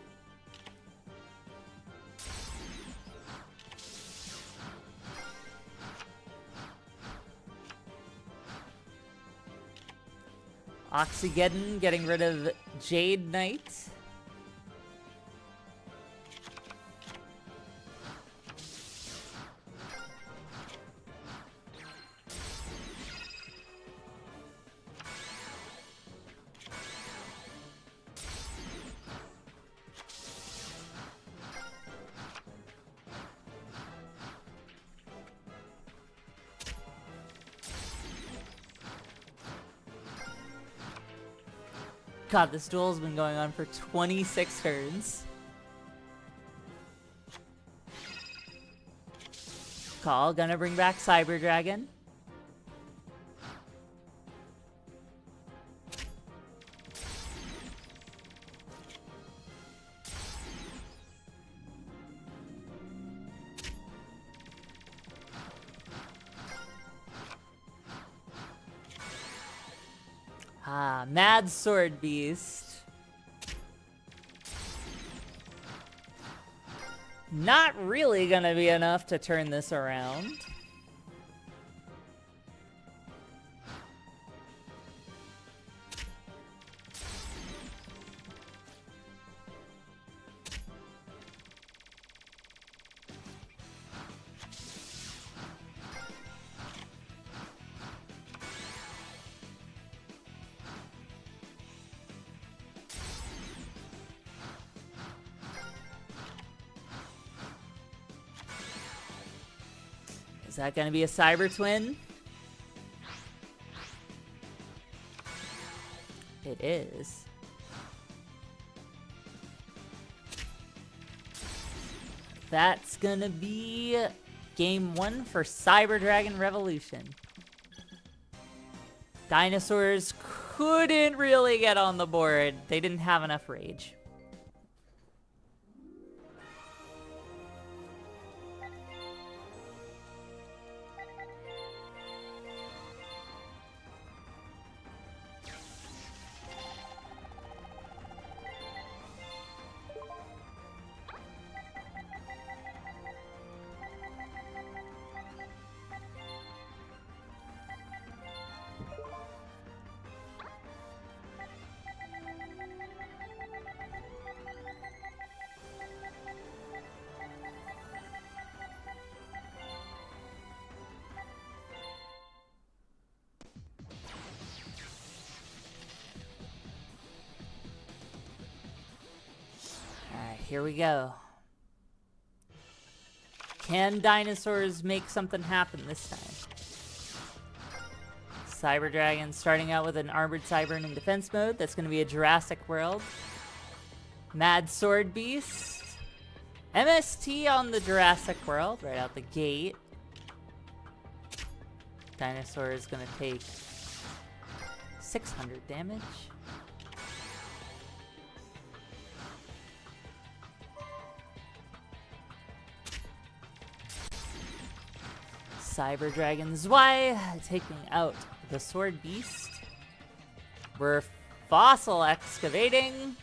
Oxygeddon getting rid of Jade Knight. God, this duel's been going on for 26 turns. Call, gonna bring back Cyber Dragon. Mad Sword Beast. Not really gonna be enough to turn this around. Is that going to be a Cyber Twin? It is. That's going to be game 1 for Cyber Dragon Revolution. Dinosaurs couldn't really get on the board. They didn't have enough rage. here we go. Can dinosaurs make something happen this time? Cyber Dragon starting out with an Armored Cybern in defense mode. That's going to be a Jurassic World. Mad Sword Beast. MST on the Jurassic World right out the gate. Dinosaur is going to take 600 damage. Cyber Dragon Zwei taking out the Sword Beast. We're fossil excavating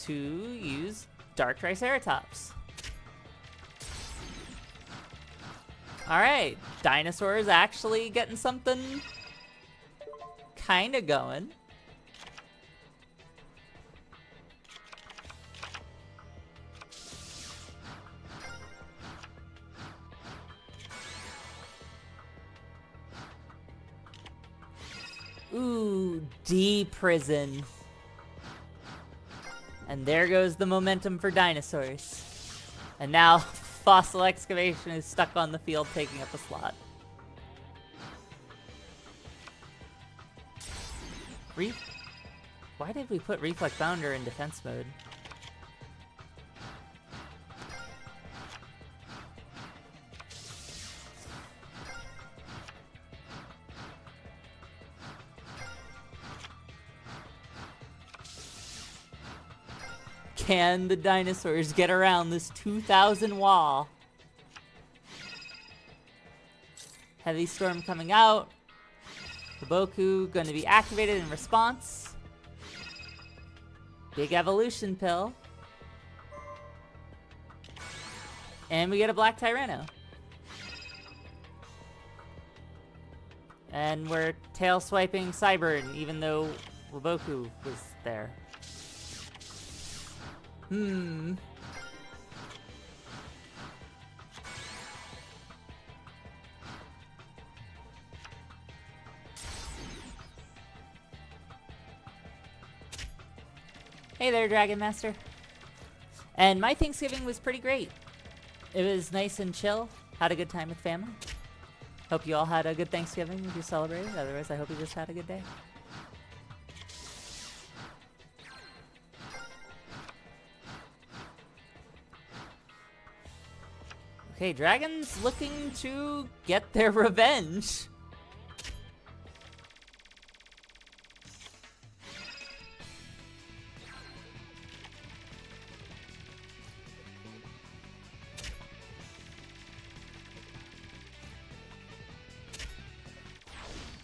to use Dark Triceratops. Alright, dinosaurs actually getting something kinda going. Ooh, D-Prison. And there goes the momentum for dinosaurs. And now fossil excavation is stuck on the field taking up a slot. Why did we put Reflect Bounder in defense mode? Can the dinosaurs get around this 2,000 wall? Heavy Storm coming out. Waboku going to be activated in response. Big Evolution Pill. And we get a Black Tyranno. And we're tail swiping Cybern, even though Waboku was there. Hey there, Dragon Master. And my Thanksgiving was pretty great. It was nice and chill. Had a good time with family. Hope you all had a good Thanksgiving if you celebrated. Otherwise, I hope you just had a good day. Okay, Dragons looking to get their revenge.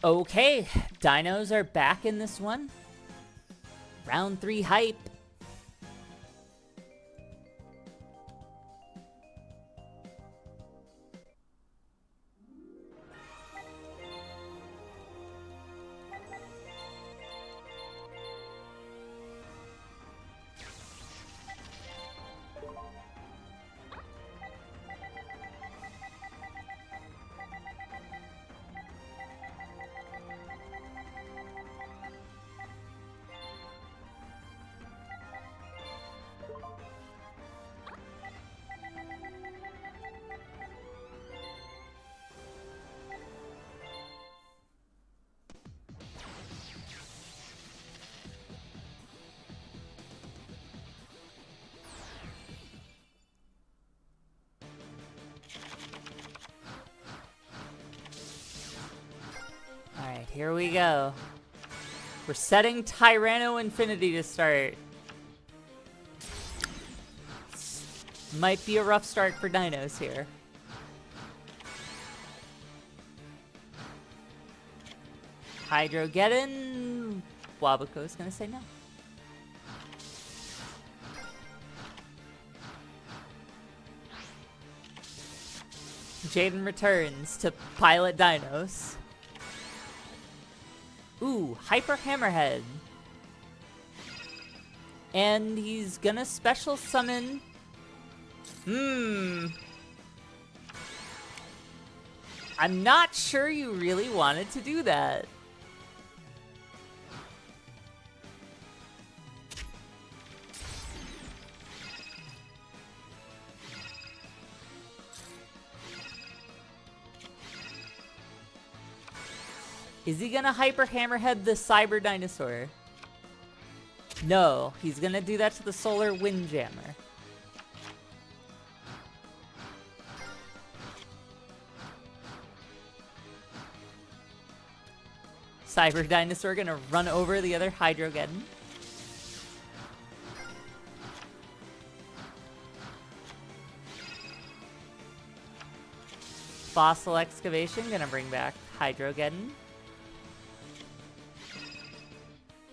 Okay, dinos are back in this one. Round 3 hype. Alright, here we go. We're setting Tyranno Infinity to start. Might be a rough start for dinos here. Hydrogeddon. Waboku's gonna say no. Jaden returns to pilot dinos. Ooh, Hyper Hammerhead. And he's gonna special summon... I'm not sure you really wanted to do that. Is he gonna Hyper Hammerhead the Cyber Dinosaur? No, he's gonna do that to the Solar Windjammer. Cyber Dinosaur gonna run over the other Hydrogeddon. Fossil Excavation gonna bring back Hydrogeddon.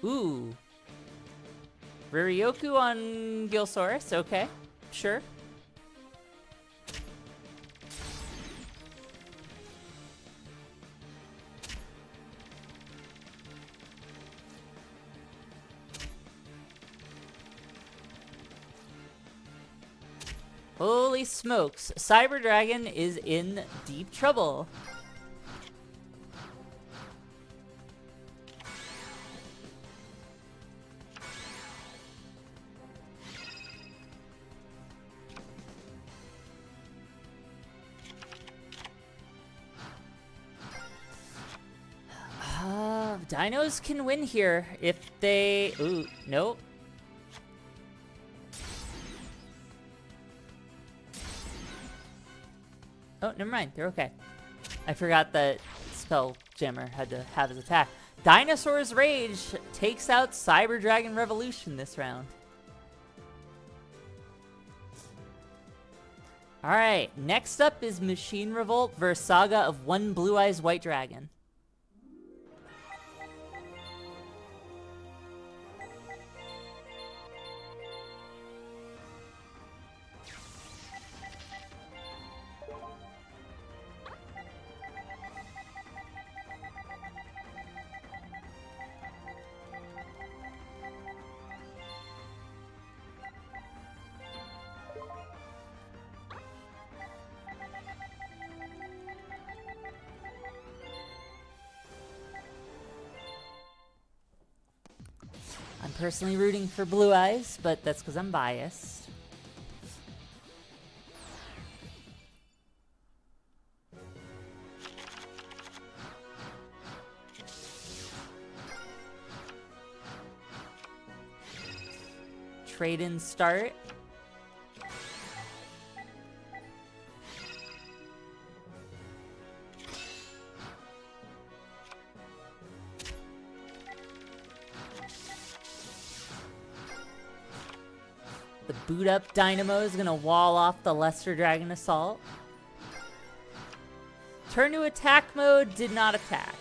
Ooh. Riryoku on Gilsaurus, okay, sure. Holy smokes, Cyber Dragon is in deep trouble. Dinos can win here if they... Ooh, nope. Oh, never mind. They're okay. I forgot that Spelljammer had to have his attack. Dinosaur's Rage takes out Cyber Dragon Revolution this round. Alright, next up is Machine Revolt vs. Saga of One Blue Eyes White Dragon. I'm personally rooting for Blue Eyes, but that's because I'm biased. Trade-in start. The boot up Dynamo is gonna wall off the Lesser Dragon Assault. Turn to attack mode, did not attack.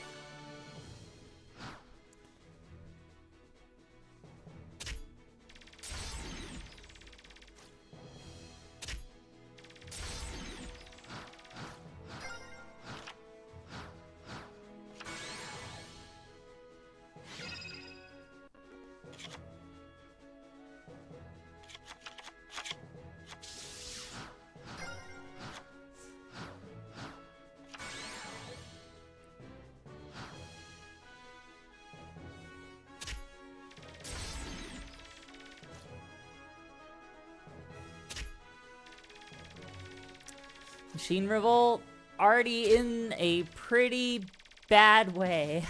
Machine Revolt already in a pretty bad way.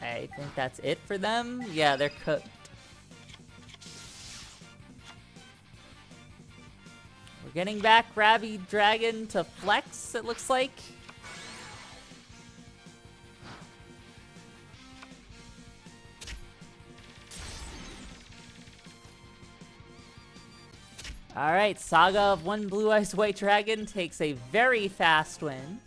I think that's it for them. Yeah, they're cooked. We're getting back Ravi Dragon to flex, it looks like. Alright, Saga of One Blue Eyes White Dragon takes a very fast win.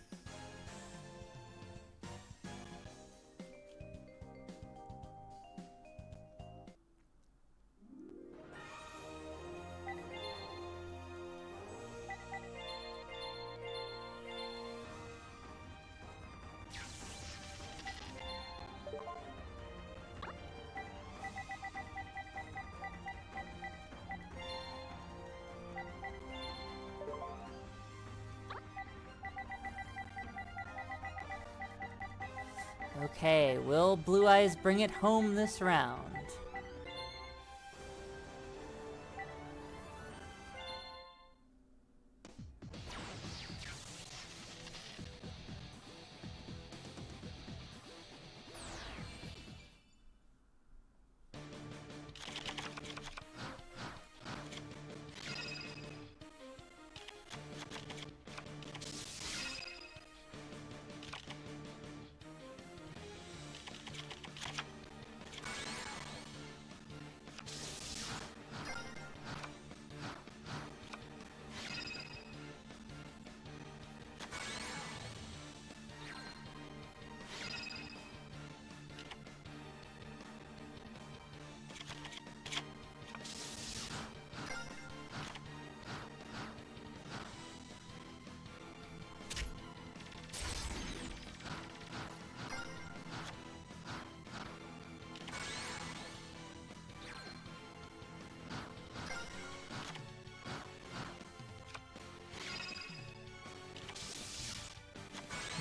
Okay, will Blue Eyes bring it home this round?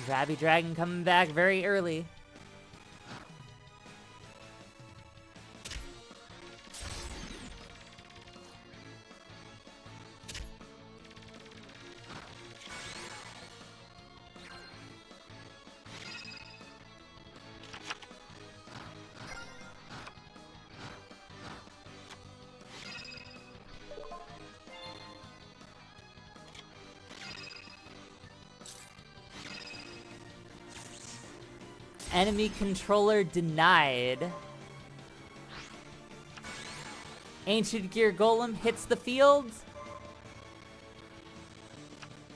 Grabby Dragon coming back very early. Enemy controller denied. Ancient Gear Golem hits the field.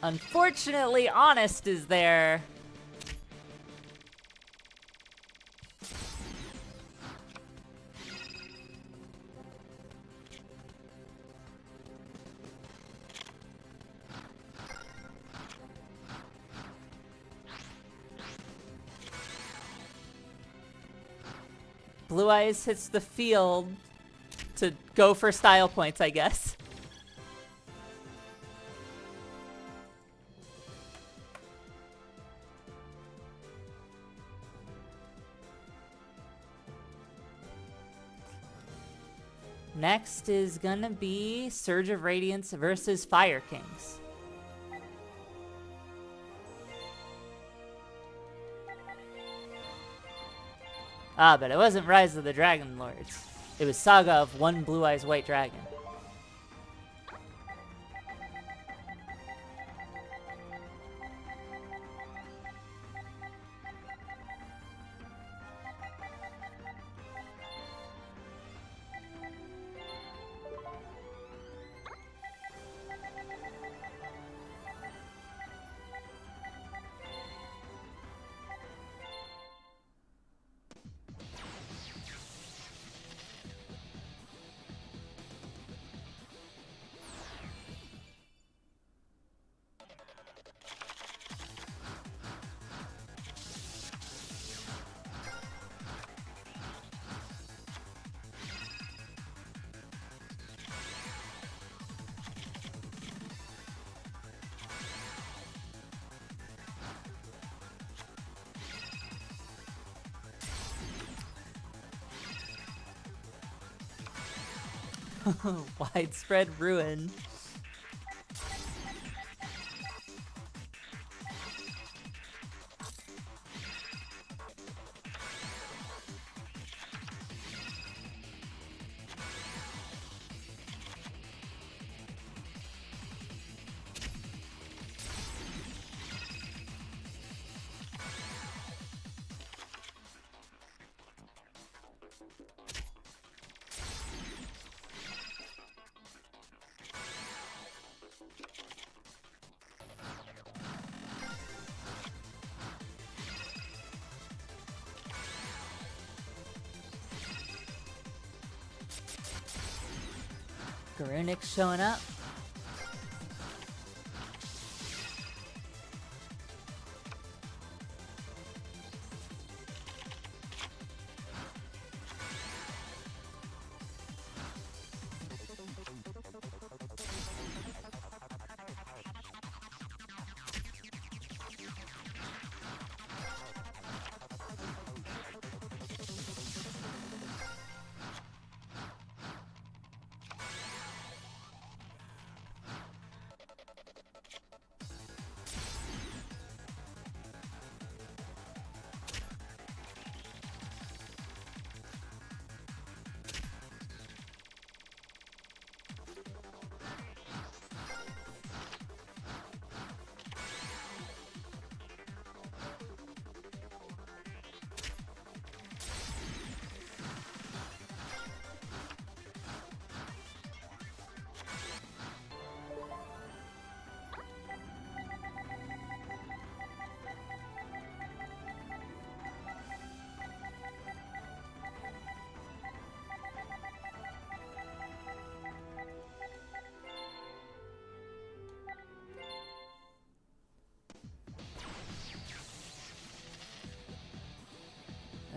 Unfortunately, Honest is there. Blue Eyes hits the field to go for style points, I guess. Next is gonna be Surge of Radiance versus Fire Kings. Ah, but it wasn't Rise of the Dragon Lords. It was Saga of One Blue Eyes White Dragon. Widespread ruin. Garunix showing up.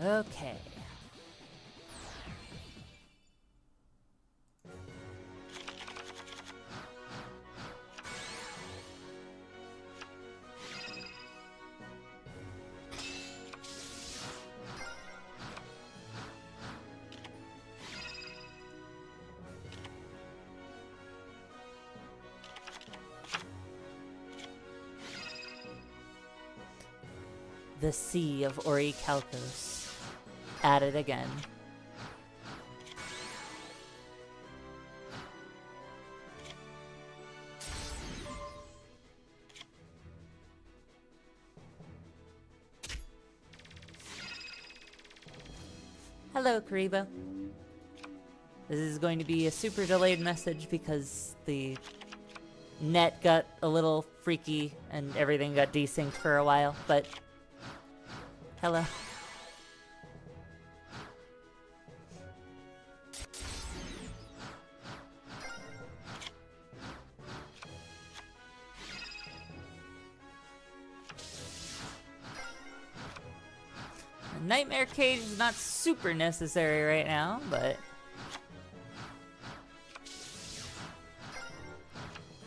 Okay. The Sea of Orichalcos. At it again. Hello, Karibo. This is going to be a super delayed message because the net got a little freaky and everything got desynced for a while, but hello. Nightmare Cage is not super necessary right now, but...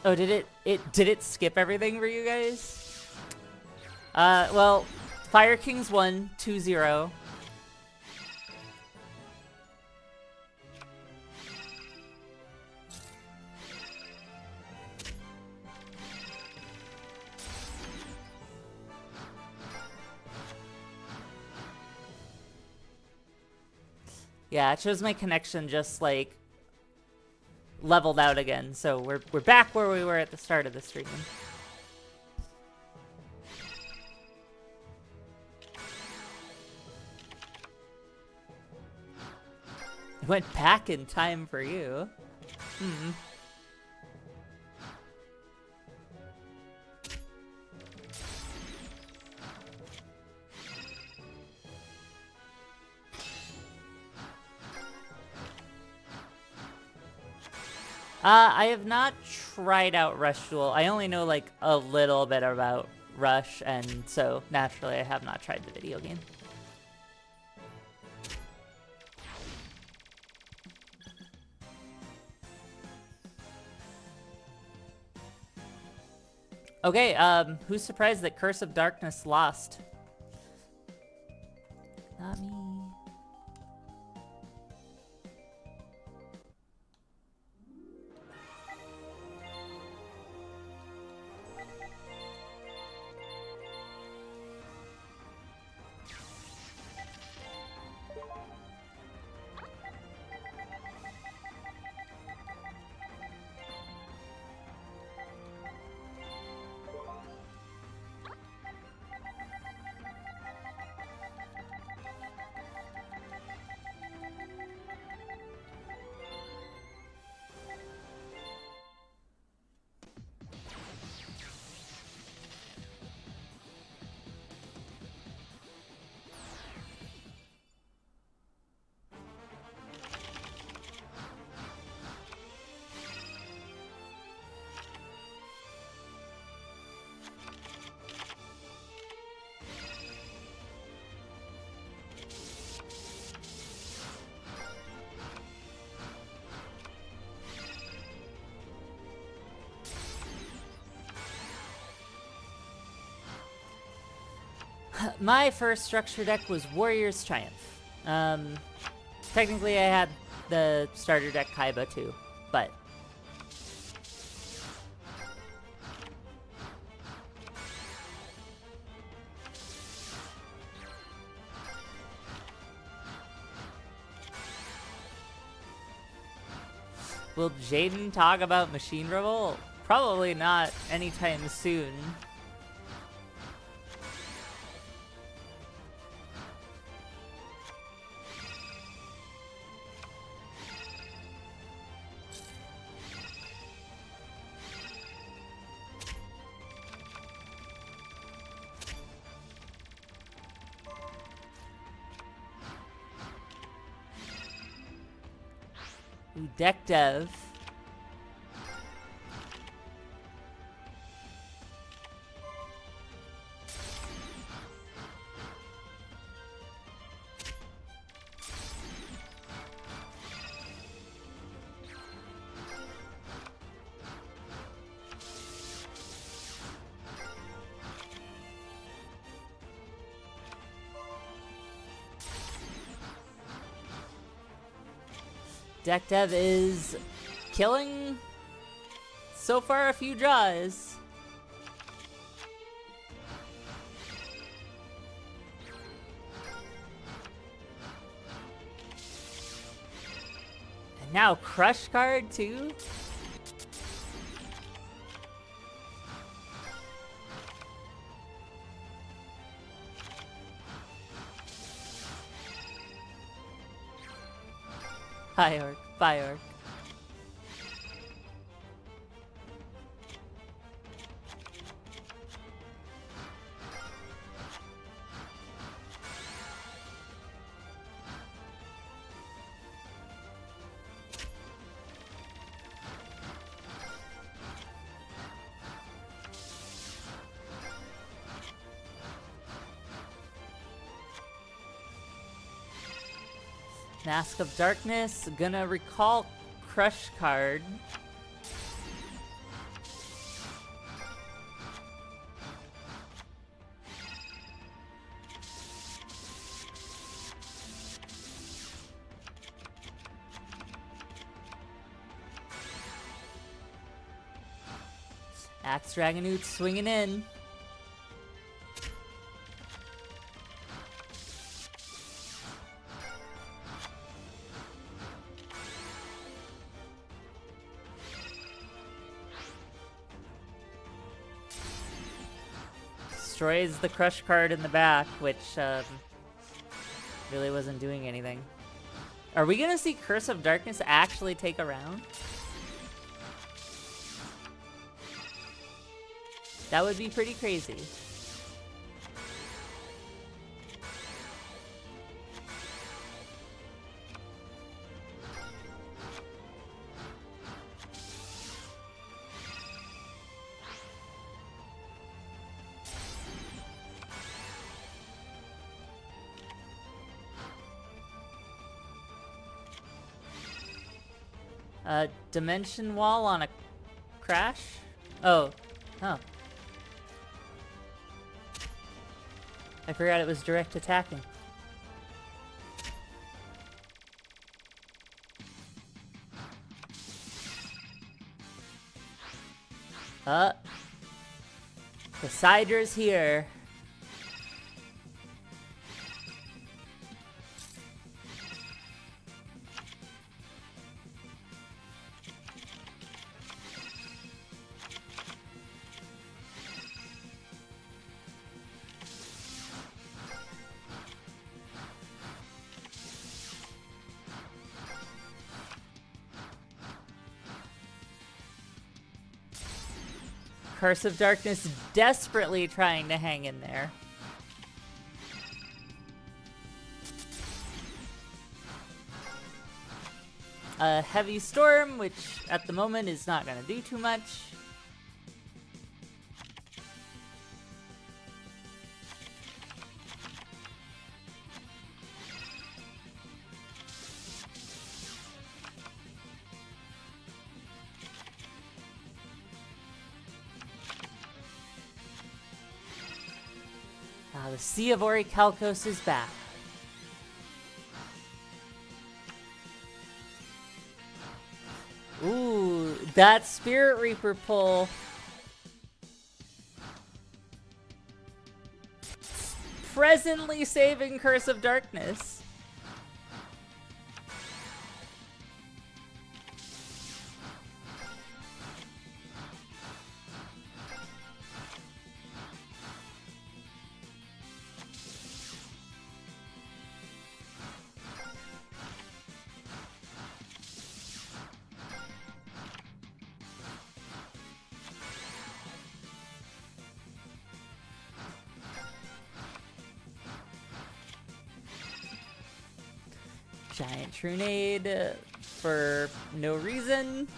Oh, did it skip everything for you guys? Well, Fire King's won 2-0. Yeah, it shows my connection just like leveled out again, so we're back where we were at the start of the stream. It went back in time for you. Hmm. I have not tried out Rush Duel. I only know like a little bit about Rush, and so naturally I have not tried the video game. Okay, who's surprised that Curse of Darkness lost? Not me. My first structure deck was Warrior's Triumph. Technically I had the starter deck Kaiba too, but... Will Jaden talk about Machine Revolt? Probably not anytime soon. Deck dev. Deck dev is killing so far a few draws. And now Crush card too? Firework, firework. Mask of Darkness, gonna recall Crush card. Axe Dragonoot swinging in. Destroys the Crush card in the back, which really wasn't doing anything. Are we gonna see Curse of Darkness actually take a round? That would be pretty crazy. Dimension Wall on a crash? Oh. Oh. I forgot it was direct attacking. The Sidra's here. Curse of Darkness desperately trying to hang in there. A Heavy Storm, which at the moment is not going to do too much. The Sea of Orichalcos is back. Ooh, that Spirit Reaper pull. Presently saving Curse of Darkness. Giant Trunade for no reason.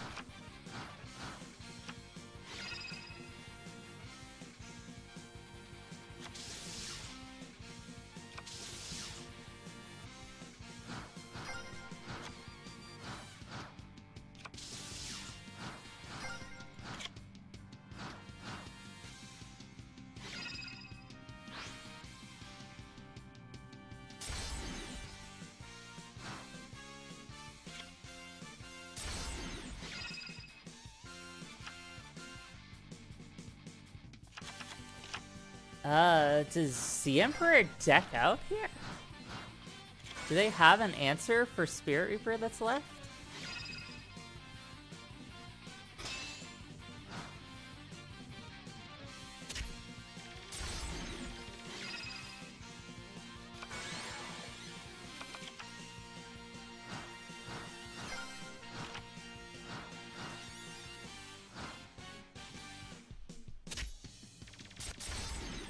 Does the Emperor deck out here? Do they have an answer for Spirit Reaper that's left?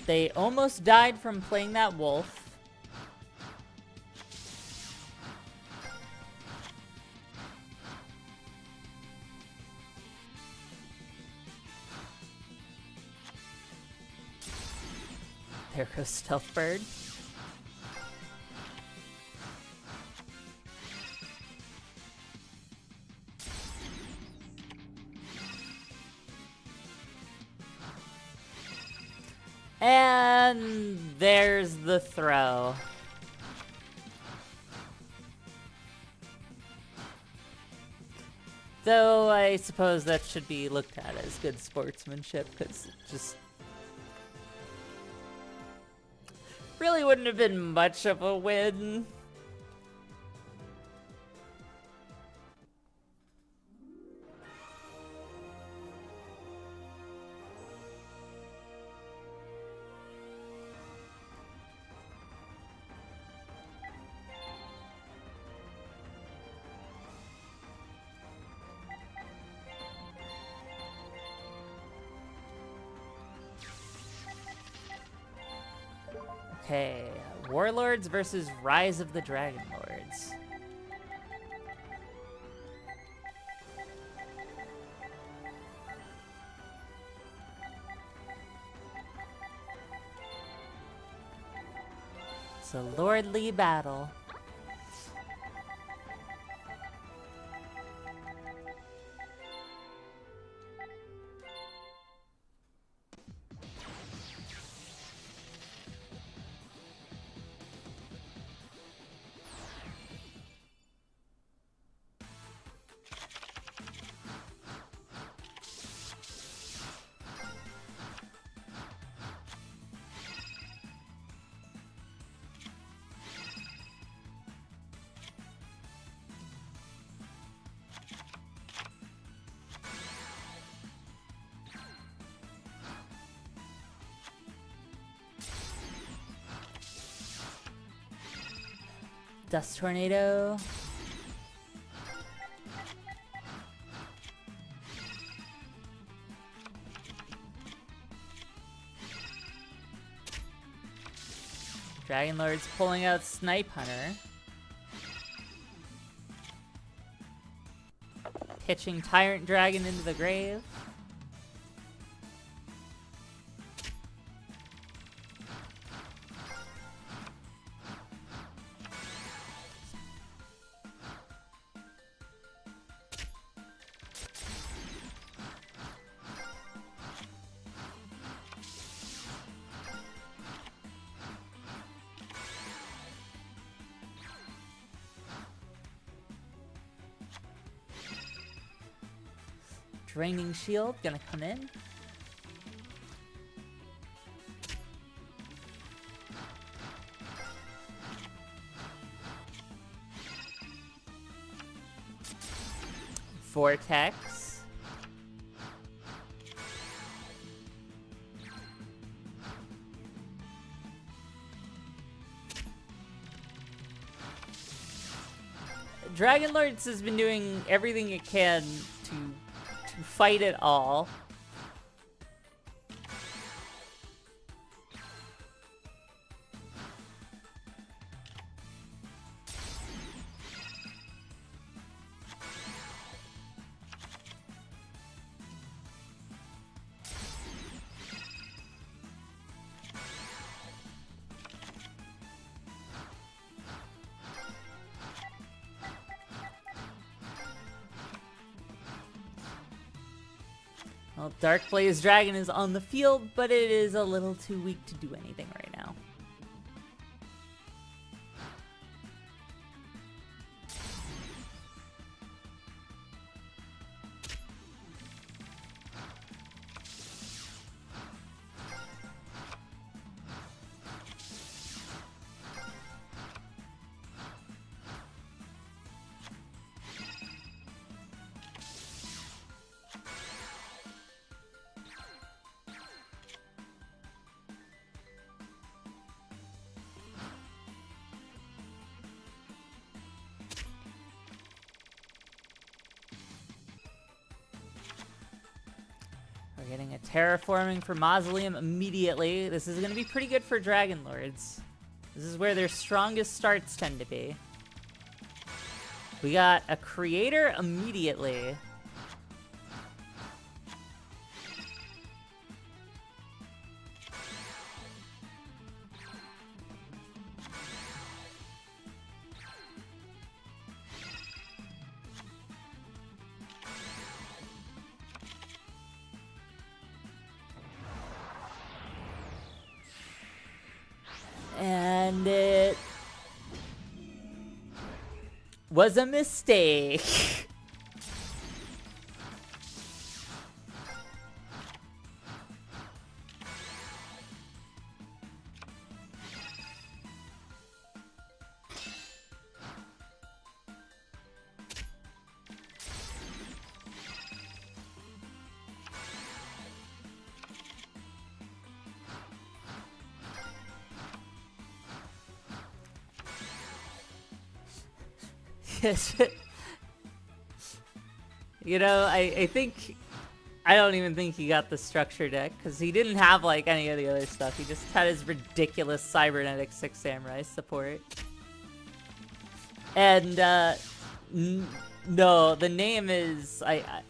They almost died from playing that wolf. There goes Stealth Bird. And there's the throw. Though I suppose that should be looked at as good sportsmanship, because it just really wouldn't have been much of a win. Okay, Warlords versus Rise of the Dragon Lords. It's a lordly battle. Dust Tornado. Dragon Lord's pulling out Snipe Hunter. Pitching Tyrant Dragon into the grave. Draining Shield gonna come in. Vortex. Dragon Lords has been doing everything it can to fight it all. Well, Darkblaze Dragon is on the field, but it is a little too weak to do anything right now. We're getting a terraforming for Mausoleum immediately. This is going to be pretty good for Dragon Lords. This is where their strongest starts tend to be. We got a creator immediately. And it was a mistake. Yes. You know, I think... I don't even think he got the structure deck, because he didn't have, like, any of the other stuff. He just had his ridiculous Cybernetic 6 Samurai support. And, no, the name is...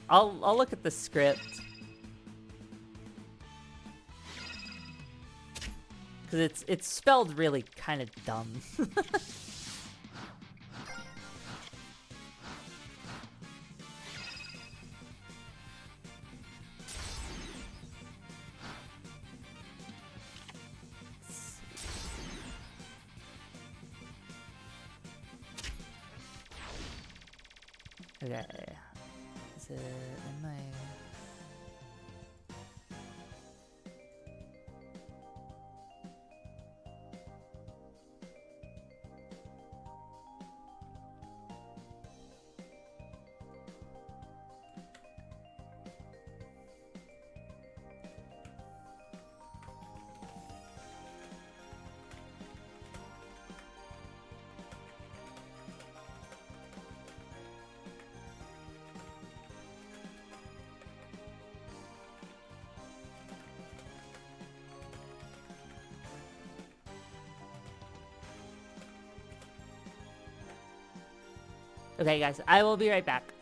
I'll look at the script. Because it's spelled really kind of dumb. Okay. Is it in my... Okay, guys, I will be right back.